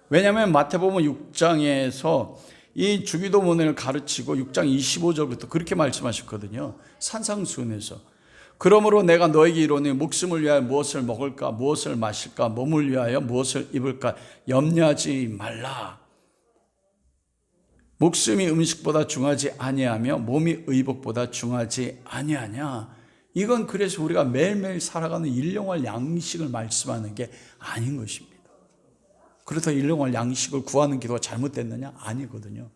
왜냐하면 마태복음 6장에서 이 주기도문을 가르치고 6장 25절부터 그렇게 말씀하셨거든요. 산상수훈에서. 그러므로 내가 너에게 이르노니 목숨을 위하여 무엇을 먹을까, 무엇을 마실까, 몸을 위하여 무엇을 입을까 염려하지 말라. 목숨이 음식보다 중하지 아니하며 몸이 의복보다 중하지 아니하냐. 이건 그래서 우리가 매일매일 살아가는 일용할 양식을 말씀하는 게 아닌 것입니다. 그렇다고 일용할 양식을 구하는 기도가 잘못됐느냐? 아니거든요.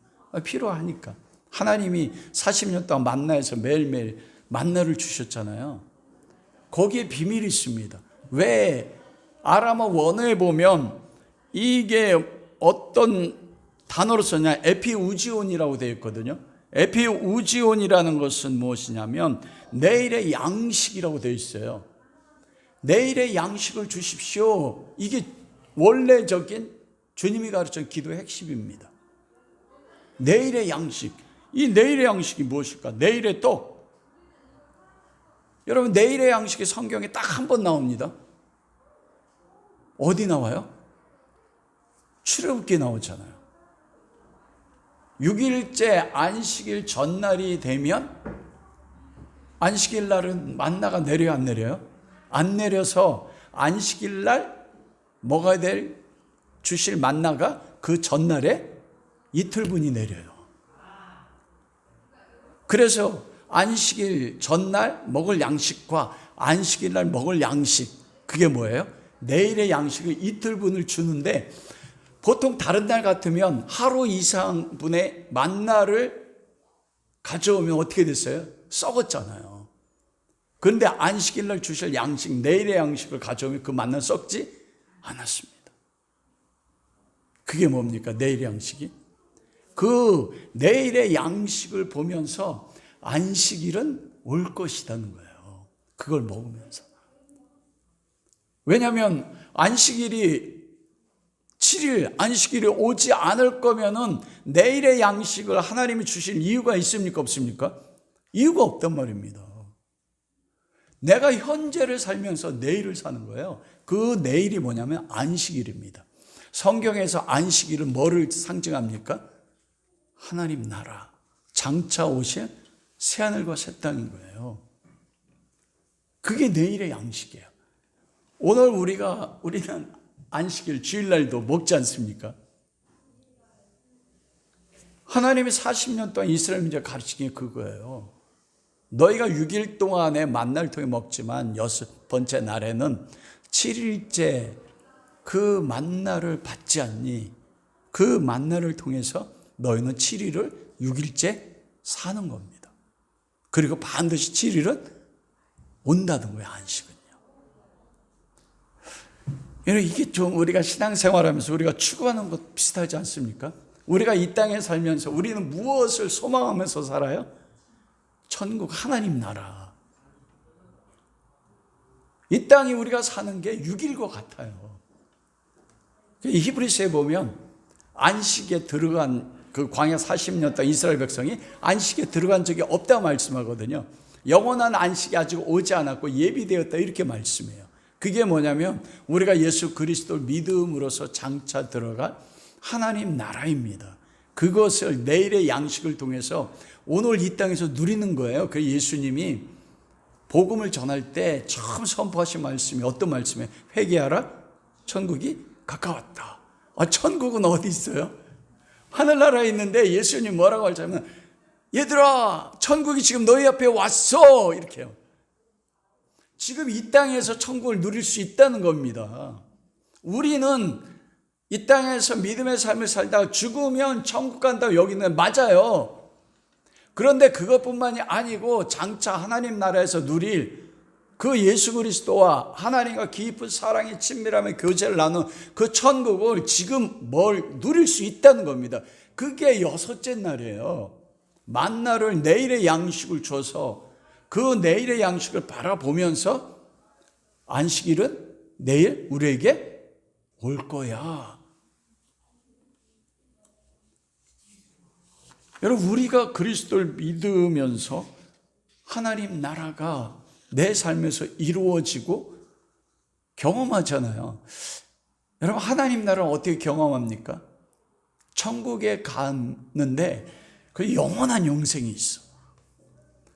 필요하니까. 하나님이 40년 동안 만나에서 매일매일 만나를 주셨잖아요. 거기에 비밀이 있습니다. 왜? 아람어 원어에 보면 이게 어떤 단어로 썼냐? 에피우지온이라고 되어 있거든요. 에피우지온이라는 것은 무엇이냐면 내일의 양식이라고 되어 있어요. 내일의 양식을 주십시오. 이게 원래적인 주님이 가르친 기도의 핵심입니다. 내일의 양식. 이 내일의 양식이 무엇일까? 내일의 떡. 여러분, 내일의 양식이 성경에 딱 한 번 나옵니다. 어디 나와요? 출애굽기에 나오잖아요. 6일째 안식일 전날이 되면 안식일 날은 만나가 내려요, 안 내려요? 안 내려서 안식일 날 먹어야 될 주실 만나가 그 전날에 이틀분이 내려요. 그래서 안식일 전날 먹을 양식과 안식일 날 먹을 양식, 그게 뭐예요? 내일의 양식을 이틀분을 주는데 보통 다른 날 같으면 하루 이상 분의 만나를 가져오면 어떻게 됐어요? 썩었잖아요. 그런데 안식일 날 주실 양식, 내일의 양식을 가져오면 그 만나 썩지 않았습니다. 그게 뭡니까? 내일의 양식이? 그 내일의 양식을 보면서 안식일은 올 것이라는 거예요. 그걸 먹으면서. 왜냐하면 안식일이 7일 안식일이 오지 않을 거면은 내일의 양식을 하나님이 주실 이유가 있습니까? 없습니까? 이유가 없단 말입니다. 내가 현재를 살면서 내일을 사는 거예요. 그 내일이 뭐냐면 안식일입니다. 성경에서 안식일은 뭐를 상징합니까? 하나님 나라, 장차 오실 새하늘과 새 땅인 거예요. 그게 내일의 양식이에요. 오늘 우리는 안식일 주일날도 먹지 않습니까? 하나님이 40년 동안 이스라엘 민족을 가르친 게 그거예요. 너희가 6일 동안에 만나를 통해 먹지만 6번째 날에는 7일째 그 만나를 받지 않니? 그 만나를 통해서 너희는 7일을 6일째 사는 겁니다. 그리고 반드시 7일은 온다는 거예요, 안식은요. 이게 좀 우리가 신앙생활하면서 우리가 추구하는 것 비슷하지 않습니까? 우리가 이 땅에 살면서 우리는 무엇을 소망하면서 살아요? 천국 하나님 나라. 이 땅이 우리가 사는 게 6일과 같아요. 히브리서에 보면 안식에 들어간 그 광야 40년 동안 이스라엘 백성이 안식에 들어간 적이 없다 말씀하거든요. 영원한 안식이 아직 오지 않았고 예비되었다 이렇게 말씀해요. 그게 뭐냐면 우리가 예수 그리스도를 믿음으로써 장차 들어갈 하나님 나라입니다. 그것을 내일의 양식을 통해서 오늘 이 땅에서 누리는 거예요. 그 예수님이 복음을 전할 때 처음 선포하신 말씀이 어떤 말씀이에요? 회개하라, 천국이 가까웠다. 천국은 어디 있어요? 하늘나라에 있는데 예수님 뭐라고 하자면 얘들아, 천국이 지금 너희 앞에 왔어 이렇게요. 지금 이 땅에서 천국을 누릴 수 있다는 겁니다. 우리는 이 땅에서 믿음의 삶을 살다가 죽으면 천국 간다고 여기는 맞아요. 그런데 그것뿐만이 아니고 장차 하나님 나라에서 누릴 그 예수 그리스도와 하나님과 깊은 사랑의 친밀함의 교제를 나눈 그 천국을 지금 누릴 수 있다는 겁니다. 그게 6째 날이에요. 만나를 내일의 양식을 줘서 그 내일의 양식을 바라보면서 안식일은 내일 우리에게 올 거야. 여러분, 우리가 그리스도를 믿으면서 하나님 나라가 내 삶에서 이루어지고 경험하잖아요. 여러분, 하나님 나라를 어떻게 경험합니까? 천국에 갔는데 그 영원한 영생이 있어.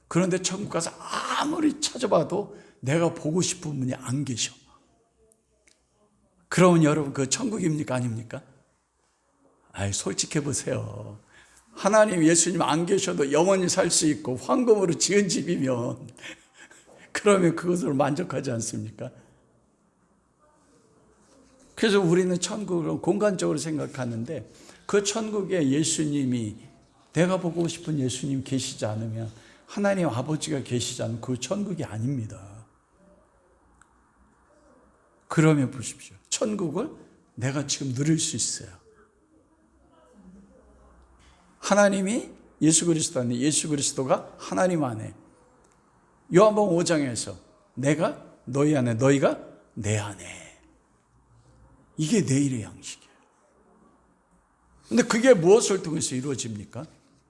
그런데 천국 가서 아무리 찾아봐도 내가 보고 싶은 분이 안 계셔. 그러면 여러분, 그 천국입니까? 아닙니까? 솔직해 보세요. 하나님, 예수님 안 계셔도 영원히 살 수 있고 황금으로 지은 집이면 그러면 그것으로 만족하지 않습니까? 그래서 우리는 천국을 공간적으로 생각하는데 그 천국에 예수님이, 내가 보고 싶은 예수님 계시지 않으면, 하나님 아버지가 계시지 않으면 그 천국이 아닙니다. 그러면 보십시오. 천국을 내가 지금 누릴 수 있어요. 하나님이 예수 그리스도 안에, 예수 그리스도가 하나님 안에. 요한복음 5장에서 내가 너희 안에, 너희가 내 안에. 이게 내일의 양식이에요. 근데 그게 무엇을 통해서 이루어집니까?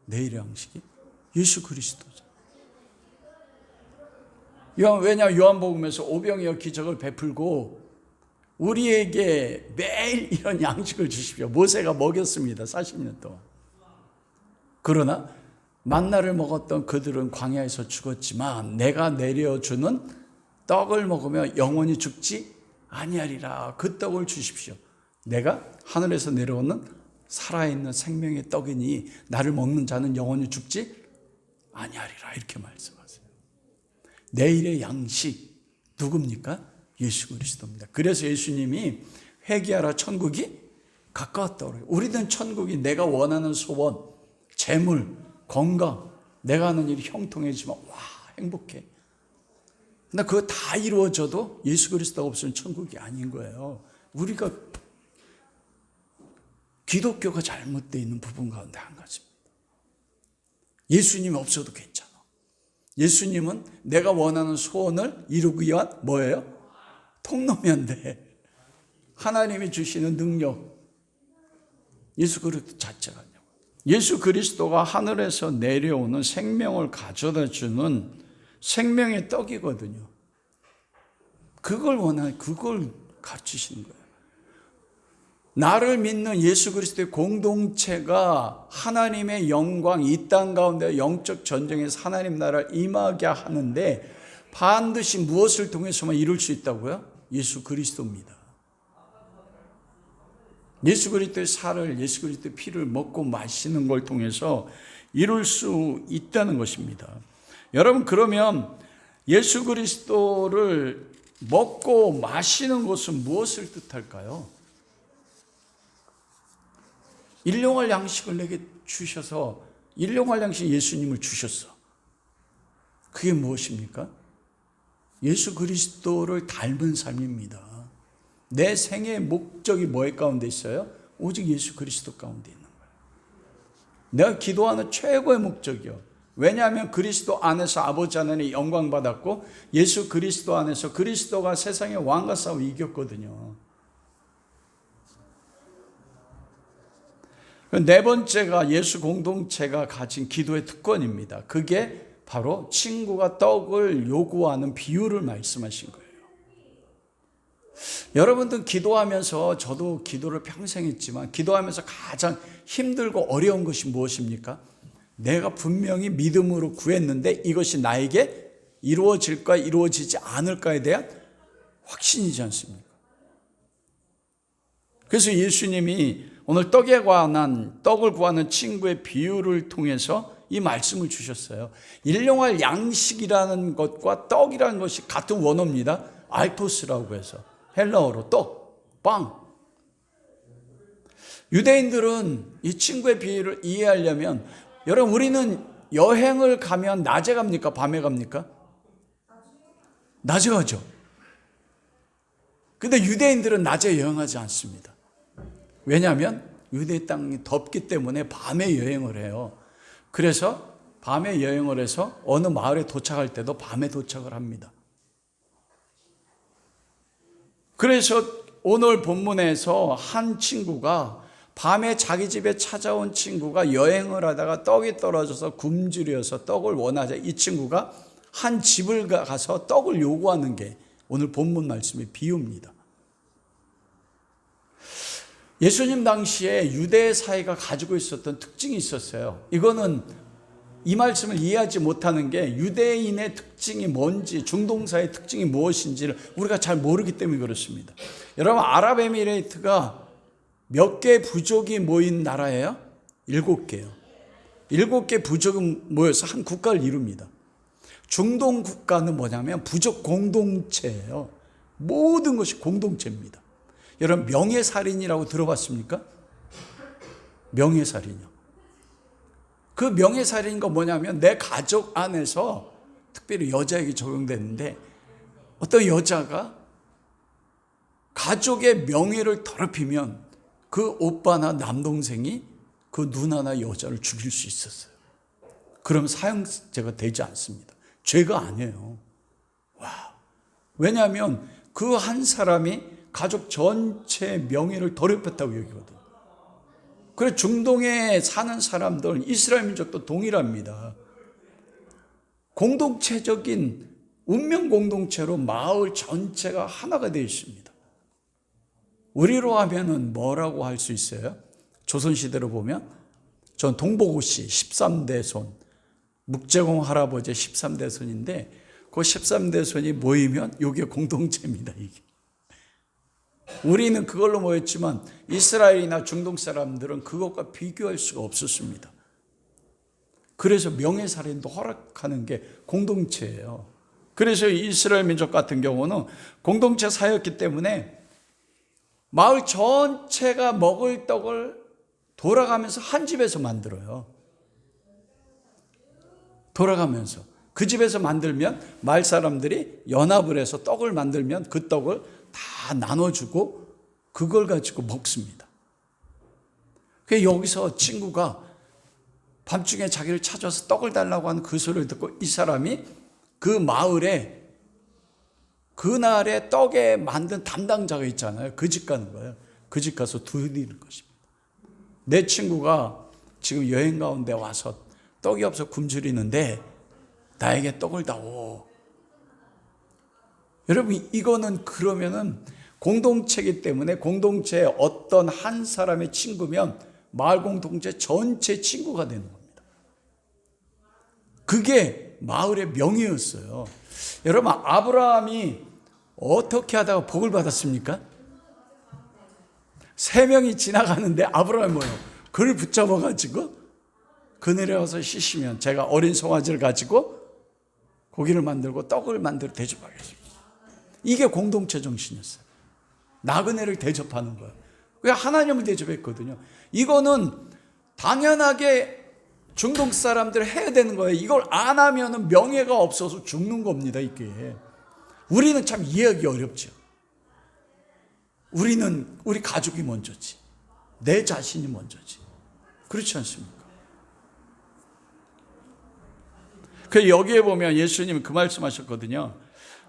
내일의 양식이 예수 그리스도죠. 왜냐하면 요한복음에서 오병이어 기적을 베풀고 우리에게 매일 이런 양식을 주십시오. 모세가 먹였습니다. 40년 동안. 그러나 만나를 먹었던 그들은 광야에서 죽었지만 내가 내려주는 떡을 먹으며 영원히 죽지 아니하리라. 그 떡을 주십시오. 내가 하늘에서 내려오는 살아있는 생명의 떡이니 나를 먹는 자는 영원히 죽지 아니하리라. 이렇게 말씀하세요. 내일의 양식 누굽니까? 예수 그리스도입니다. 그래서 예수님이 회개하라, 천국이 가까웠다고 그래요. 우리는 천국이 내가 원하는 소원, 재물, 건강, 내가 하는 일이 형통해지면 와 행복해. 근데 그거 다 이루어져도 예수 그리스도가 없으면 천국이 아닌 거예요. 우리가 기독교가 잘못되어 있는 부분 가운데 한 가지입니다. 예수님이 없어도 괜찮아. 예수님은 내가 원하는 소원을 이루기 위한 뭐예요? 통로면 돼. 하나님이 주시는 능력, 예수 그리스도 자체가 아니고. 예수 그리스도가 하늘에서 내려오는 생명을 가져다 주는 생명의 떡이거든요. 그걸 그걸 가르치시는 거예요. 나를 믿는 예수 그리스도의 공동체가 하나님의 영광, 이 땅 가운데 영적 전쟁에서 하나님 나라를 임하게 하는데 반드시 무엇을 통해서만 이룰 수 있다고요? 예수 그리스도입니다. 예수 그리스도의 살을, 예수 그리스도의 피를 먹고 마시는 걸 통해서 이룰 수 있다는 것입니다. 여러분, 그러면 예수 그리스도를 먹고 마시는 것은 무엇을 뜻할까요? 일용할 양식을 내게 주셔서, 일용할 양식 예수님을 주셨어. 그게 무엇입니까? 예수 그리스도를 닮은 삶입니다. 내 생애의 목적이 뭐의 가운데 있어요? 오직 예수 그리스도 가운데 있는 거예요. 내가 기도하는 최고의 목적이요. 왜냐하면 그리스도 안에서 아버지 하나님의 영광 받았고 예수 그리스도 안에서 그리스도가 세상의 왕과 싸워 이겼거든요. 네 번째가 예수 공동체가 가진 기도의 특권입니다. 그게 바로 친구가 떡을 요구하는 비유를 말씀하신 거예요. 여러분들 기도하면서, 저도 기도를 평생 했지만 기도하면서 가장 힘들고 어려운 것이 무엇입니까? 내가 분명히 믿음으로 구했는데 이것이 나에게 이루어질까 이루어지지 않을까에 대한 확신이지 않습니까? 그래서 예수님이 오늘 떡을 구하는 친구의 비유를 통해서 이 말씀을 주셨어요. 일용할 양식이라는 것과 떡이라는 것이 같은 원어입니다. 알토스라고 해서 헬라어로 떡, 빵. 유대인들은 이 친구의 비유를 이해하려면, 여러분, 우리는 여행을 가면 낮에 갑니까? 밤에 갑니까? 낮에 가죠. 근데 유대인들은 낮에 여행하지 않습니다. 왜냐하면 유대 땅이 덥기 때문에 밤에 여행을 해요. 그래서 밤에 여행을 해서 어느 마을에 도착할 때도 밤에 도착을 합니다. 그래서 오늘 본문에서 한 친구가, 밤에 자기 집에 찾아온 친구가 여행을 하다가 떡이 떨어져서 굶주려서 떡을 원하자 이 친구가 한 집을 가서 떡을 요구하는 게 오늘 본문 말씀의 비유입니다. 예수님 당시에 유대 사회가 가지고 있었던 특징이 있었어요. 이거는 이 말씀을 이해하지 못하는 게 유대인의 특징이 뭔지, 중동사의 특징이 무엇인지를 우리가 잘 모르기 때문에 그렇습니다. 여러분, 아랍에미레이트가 몇 개 부족이 모인 나라예요? 7개요. 7개 부족이 모여서 한 국가를 이룹니다. 중동 국가는 뭐냐면 부족 공동체예요. 모든 것이 공동체입니다. 여러분, 명예살인이라고 들어봤습니까? 명예살인이요. 그 명예살인가 뭐냐면 내 가족 안에서, 특별히 여자에게 적용되는데, 어떤 여자가 가족의 명예를 더럽히면 그 오빠나 남동생이 그 누나나 여자를 죽일 수 있었어요. 그럼 사형제가 되지 않습니다. 죄가 아니에요. 와. 왜냐하면 그 한 사람이 가족 전체의 명예를 더럽혔다고 여기거든요. 그래서 중동에 사는 사람들, 이스라엘 민족도 동일합니다. 공동체적인 운명 공동체로 마을 전체가 하나가 되어 있습니다. 우리로 하면은 뭐라고 할 수 있어요? 조선시대로 보면, 전 동복우씨 13대 손, 묵제공 할아버지 13대 손인데, 그 13대 손이 모이면 이게 공동체입니다. 이게. 우리는 그걸로 모였지만 이스라엘이나 중동 사람들은 그것과 비교할 수가 없었습니다. 그래서 명예살인도 허락하는 게 공동체예요. 그래서 이스라엘 민족 같은 경우는 공동체 사였기 때문에 마을 전체가 먹을 떡을 돌아가면서 한 집에서 만들어요. 돌아가면서. 그 집에서 만들면 마을 사람들이 연합을 해서 떡을 만들면 그 떡을 다 나눠주고 그걸 가지고 먹습니다. 그래서 여기서 친구가 밤중에 자기를 찾아서 떡을 달라고 하는 그 소리를 듣고 이 사람이 그 마을에 그날의 떡에 만든 담당자가 있잖아요. 그 집 가는 거예요. 그 집 가서 두드리는 것입니다. 내 친구가 지금 여행 가운데 와서 떡이 없어 굶주리는데 나에게 떡을 다오. 여러분, 이거는 그러면은 공동체이기 때문에 공동체의 어떤 한 사람의 친구면 마을 공동체 전체 친구가 되는 겁니다. 그게 마을의 명예였어요. 여러분, 아브라함이 어떻게 하다가 복을 받았습니까? 3명이 지나가는데 아브라함이 뭐예요? 그를 붙잡아가지고 그늘에 와서 쉬시면 제가 어린 송아지를 가지고 고기를 만들고 떡을 만들어 대접하겠습니다. 이게 공동체 정신이었어요. 나그네를 대접하는 거예요. 왜 하나님을 대접했거든요. 이거는 당연하게 중동 사람들 해야 되는 거예요. 이걸 안 하면 명예가 없어서 죽는 겁니다. 이게 우리는 참 이해하기 어렵죠. 우리 가족이 먼저지, 내 자신이 먼저지. 그렇지 않습니까? 그 여기에 보면 예수님이 그 말씀하셨거든요.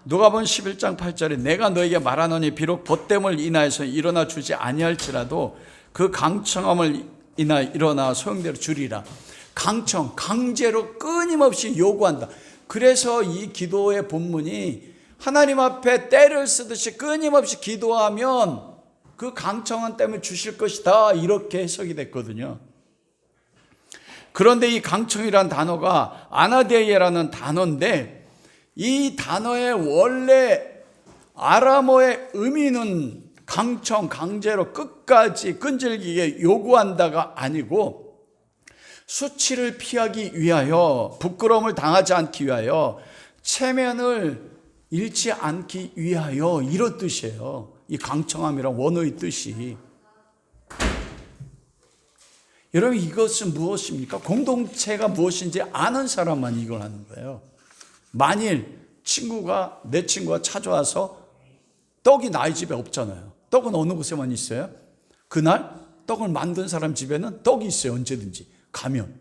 누가복음 11장 8절에 내가 너에게 말하노니 비록 보됨을 인하여서 일어나 주지 아니할지라도 그 강청함을 인하여 일어나 소용대로 주리라. 강청, 강제로 끊임없이 요구한다. 그래서 이 기도의 본문이 하나님 앞에 때를 쓰듯이 끊임없이 기도하면 그 강청함 때문에 주실 것이다, 이렇게 해석이 됐거든요. 그런데 이 강청이라는 단어가 아나데이라는 단어인데 이 단어의 원래 아람어의 의미는 강청, 강제로 끝까지 끈질기게 요구한다가 아니고 수치를 피하기 위하여, 부끄러움을 당하지 않기 위하여, 체면을 잃지 않기 위하여, 이런 뜻이에요. 이 강청함이란 원어의 뜻이. 여러분, 이것은 무엇입니까? 공동체가 무엇인지 아는 사람만 이걸 하는 거예요. 만일 내 친구가 찾아와서 떡이 나의 집에 없잖아요. 떡은 어느 곳에만 있어요? 그날 떡을 만든 사람 집에는 떡이 있어요. 언제든지 가면.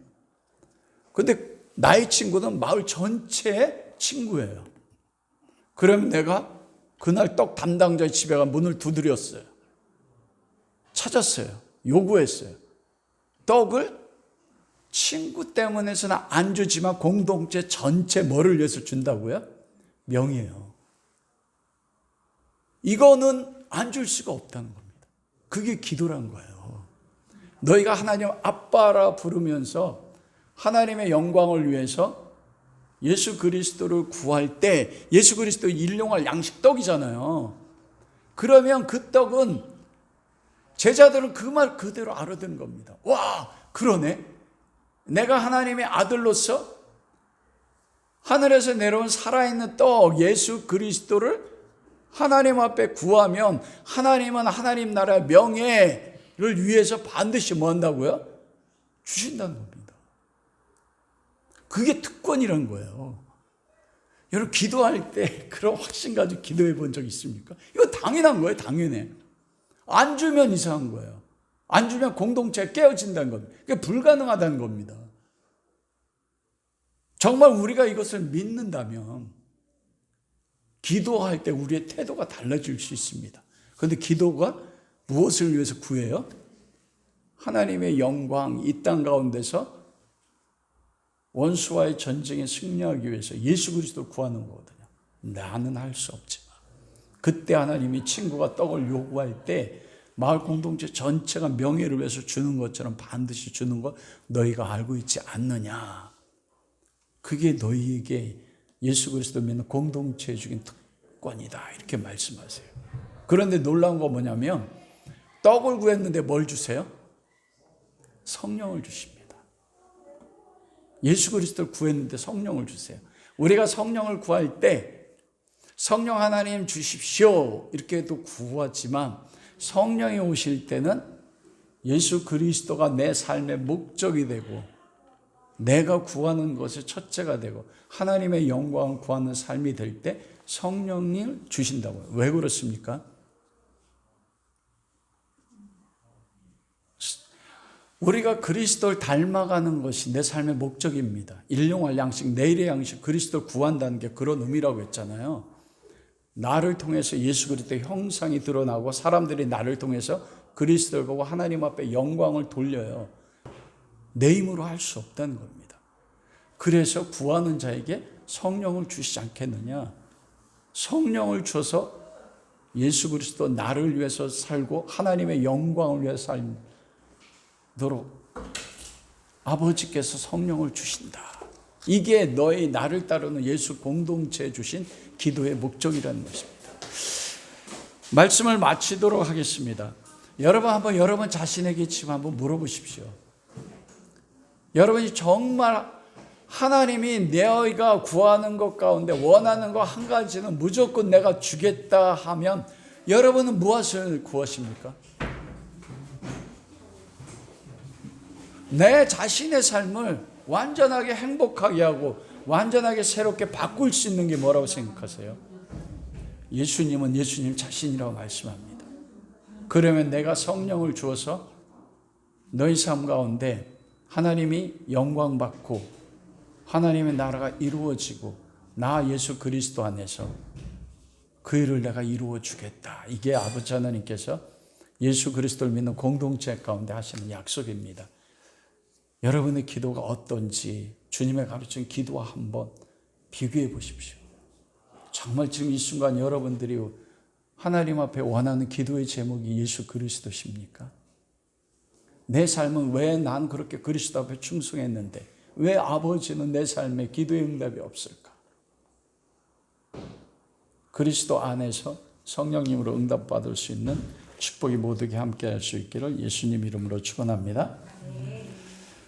근데 나의 친구는 마을 전체의 친구예요. 그러면 내가 그날 떡 담당자의 집에 가 문을 두드렸어요. 찾았어요. 요구했어요. 떡을 친구 때문에서는 안 주지만 공동체 전체 뭐를 위해서 준다고요? 명예요. 이거는 안 줄 수가 없다는 겁니다. 그게 기도란 거예요. 너희가 하나님 아빠라 부르면서 하나님의 영광을 위해서 예수 그리스도를 구할 때, 예수 그리스도 일용할 양식 떡이잖아요. 그러면 그 떡은 제자들은 그 말 그대로 알아듣는 겁니다. 와, 그러네. 내가 하나님의 아들로서 하늘에서 내려온 살아있는 떡 예수 그리스도를 하나님 앞에 구하면 하나님은 하나님 나라의 명예를 위해서 반드시 뭐 한다고요? 주신다는 겁니다. 그게 특권이란 거예요. 여러분, 기도할 때 그런 확신 가지고 기도해 본 적 있습니까? 이거 당연한 거예요. 당연해. 안 주면 이상한 거예요. 안 주면 공동체가 깨어진다는 겁니다. 그게 불가능하다는 겁니다. 정말 우리가 이것을 믿는다면 기도할 때 우리의 태도가 달라질 수 있습니다. 그런데 기도가 무엇을 위해서 구해요? 하나님의 영광, 이 땅 가운데서 원수와의 전쟁에 승리하기 위해서 예수 그리스도를 구하는 거거든요. 나는 할 수 없지만 그때 하나님이 친구가 떡을 요구할 때 마을 공동체 전체가 명예를 위해서 주는 것처럼 반드시 주는 것 너희가 알고 있지 않느냐. 그게 너희에게 예수 그리스도 믿는 공동체에 주긴 특권이다, 이렇게 말씀하세요. 그런데 놀라운 거 뭐냐면 떡을 구했는데 뭘 주세요? 성령을 주십니다. 예수 그리스도를 구했는데 성령을 주세요. 우리가 성령을 구할 때 성령 하나님 주십시오 이렇게도 구하지만 성령이 오실 때는 예수 그리스도가 내 삶의 목적이 되고 내가 구하는 것의 첫째가 되고 하나님의 영광을 구하는 삶이 될 때 성령을 주신다고요. 왜 그렇습니까? 우리가 그리스도를 닮아가는 것이 내 삶의 목적입니다. 일용할 양식, 내일의 양식, 그리스도를 구한다는 게 그런 의미라고 했잖아요. 나를 통해서 예수 그리스도의 형상이 드러나고 사람들이 나를 통해서 그리스도를 보고 하나님 앞에 영광을 돌려요. 내 힘으로 할 수 없다는 겁니다. 그래서 구하는 자에게 성령을 주시지 않겠느냐. 성령을 줘서 예수 그리스도 나를 위해서 살고 하나님의 영광을 위해서 살도록 아버지께서 성령을 주신다. 이게 너희 나를 따르는 예수 공동체에 주신 기도의 목적이라는 것입니다. 말씀을 마치도록 하겠습니다. 여러분 자신에게 지금 한번 물어보십시오. 여러분이 정말 하나님이 너희가 구하는 것 가운데 원하는 거 한 가지는 무조건 내가 주겠다 하면 여러분은 무엇을 구하십니까? 내 자신의 삶을 완전하게 행복하게 하고 완전하게 새롭게 바꿀 수 있는 게 뭐라고 생각하세요? 예수님은 예수님 자신이라고 말씀합니다. 그러면 내가 성령을 주어서 너희 삶 가운데 하나님이 영광 받고 하나님의 나라가 이루어지고 나 예수 그리스도 안에서 그 일을 내가 이루어 주겠다. 이게 아버지 하나님께서 예수 그리스도를 믿는 공동체 가운데 하시는 약속입니다. 여러분의 기도가 어떤지 주님의 가르친 기도와 한번 비교해 보십시오. 정말 지금 이 순간 여러분들이 하나님 앞에 원하는 기도의 제목이 예수 그리스도십니까? 내 삶은 왜 난 그렇게 그리스도 앞에 충성했는데 왜 아버지는 내 삶에 기도의 응답이 없을까? 그리스도 안에서 성령님으로 응답받을 수 있는 축복이 모두에게 함께 할 수 있기를 예수님 이름으로 축원합니다.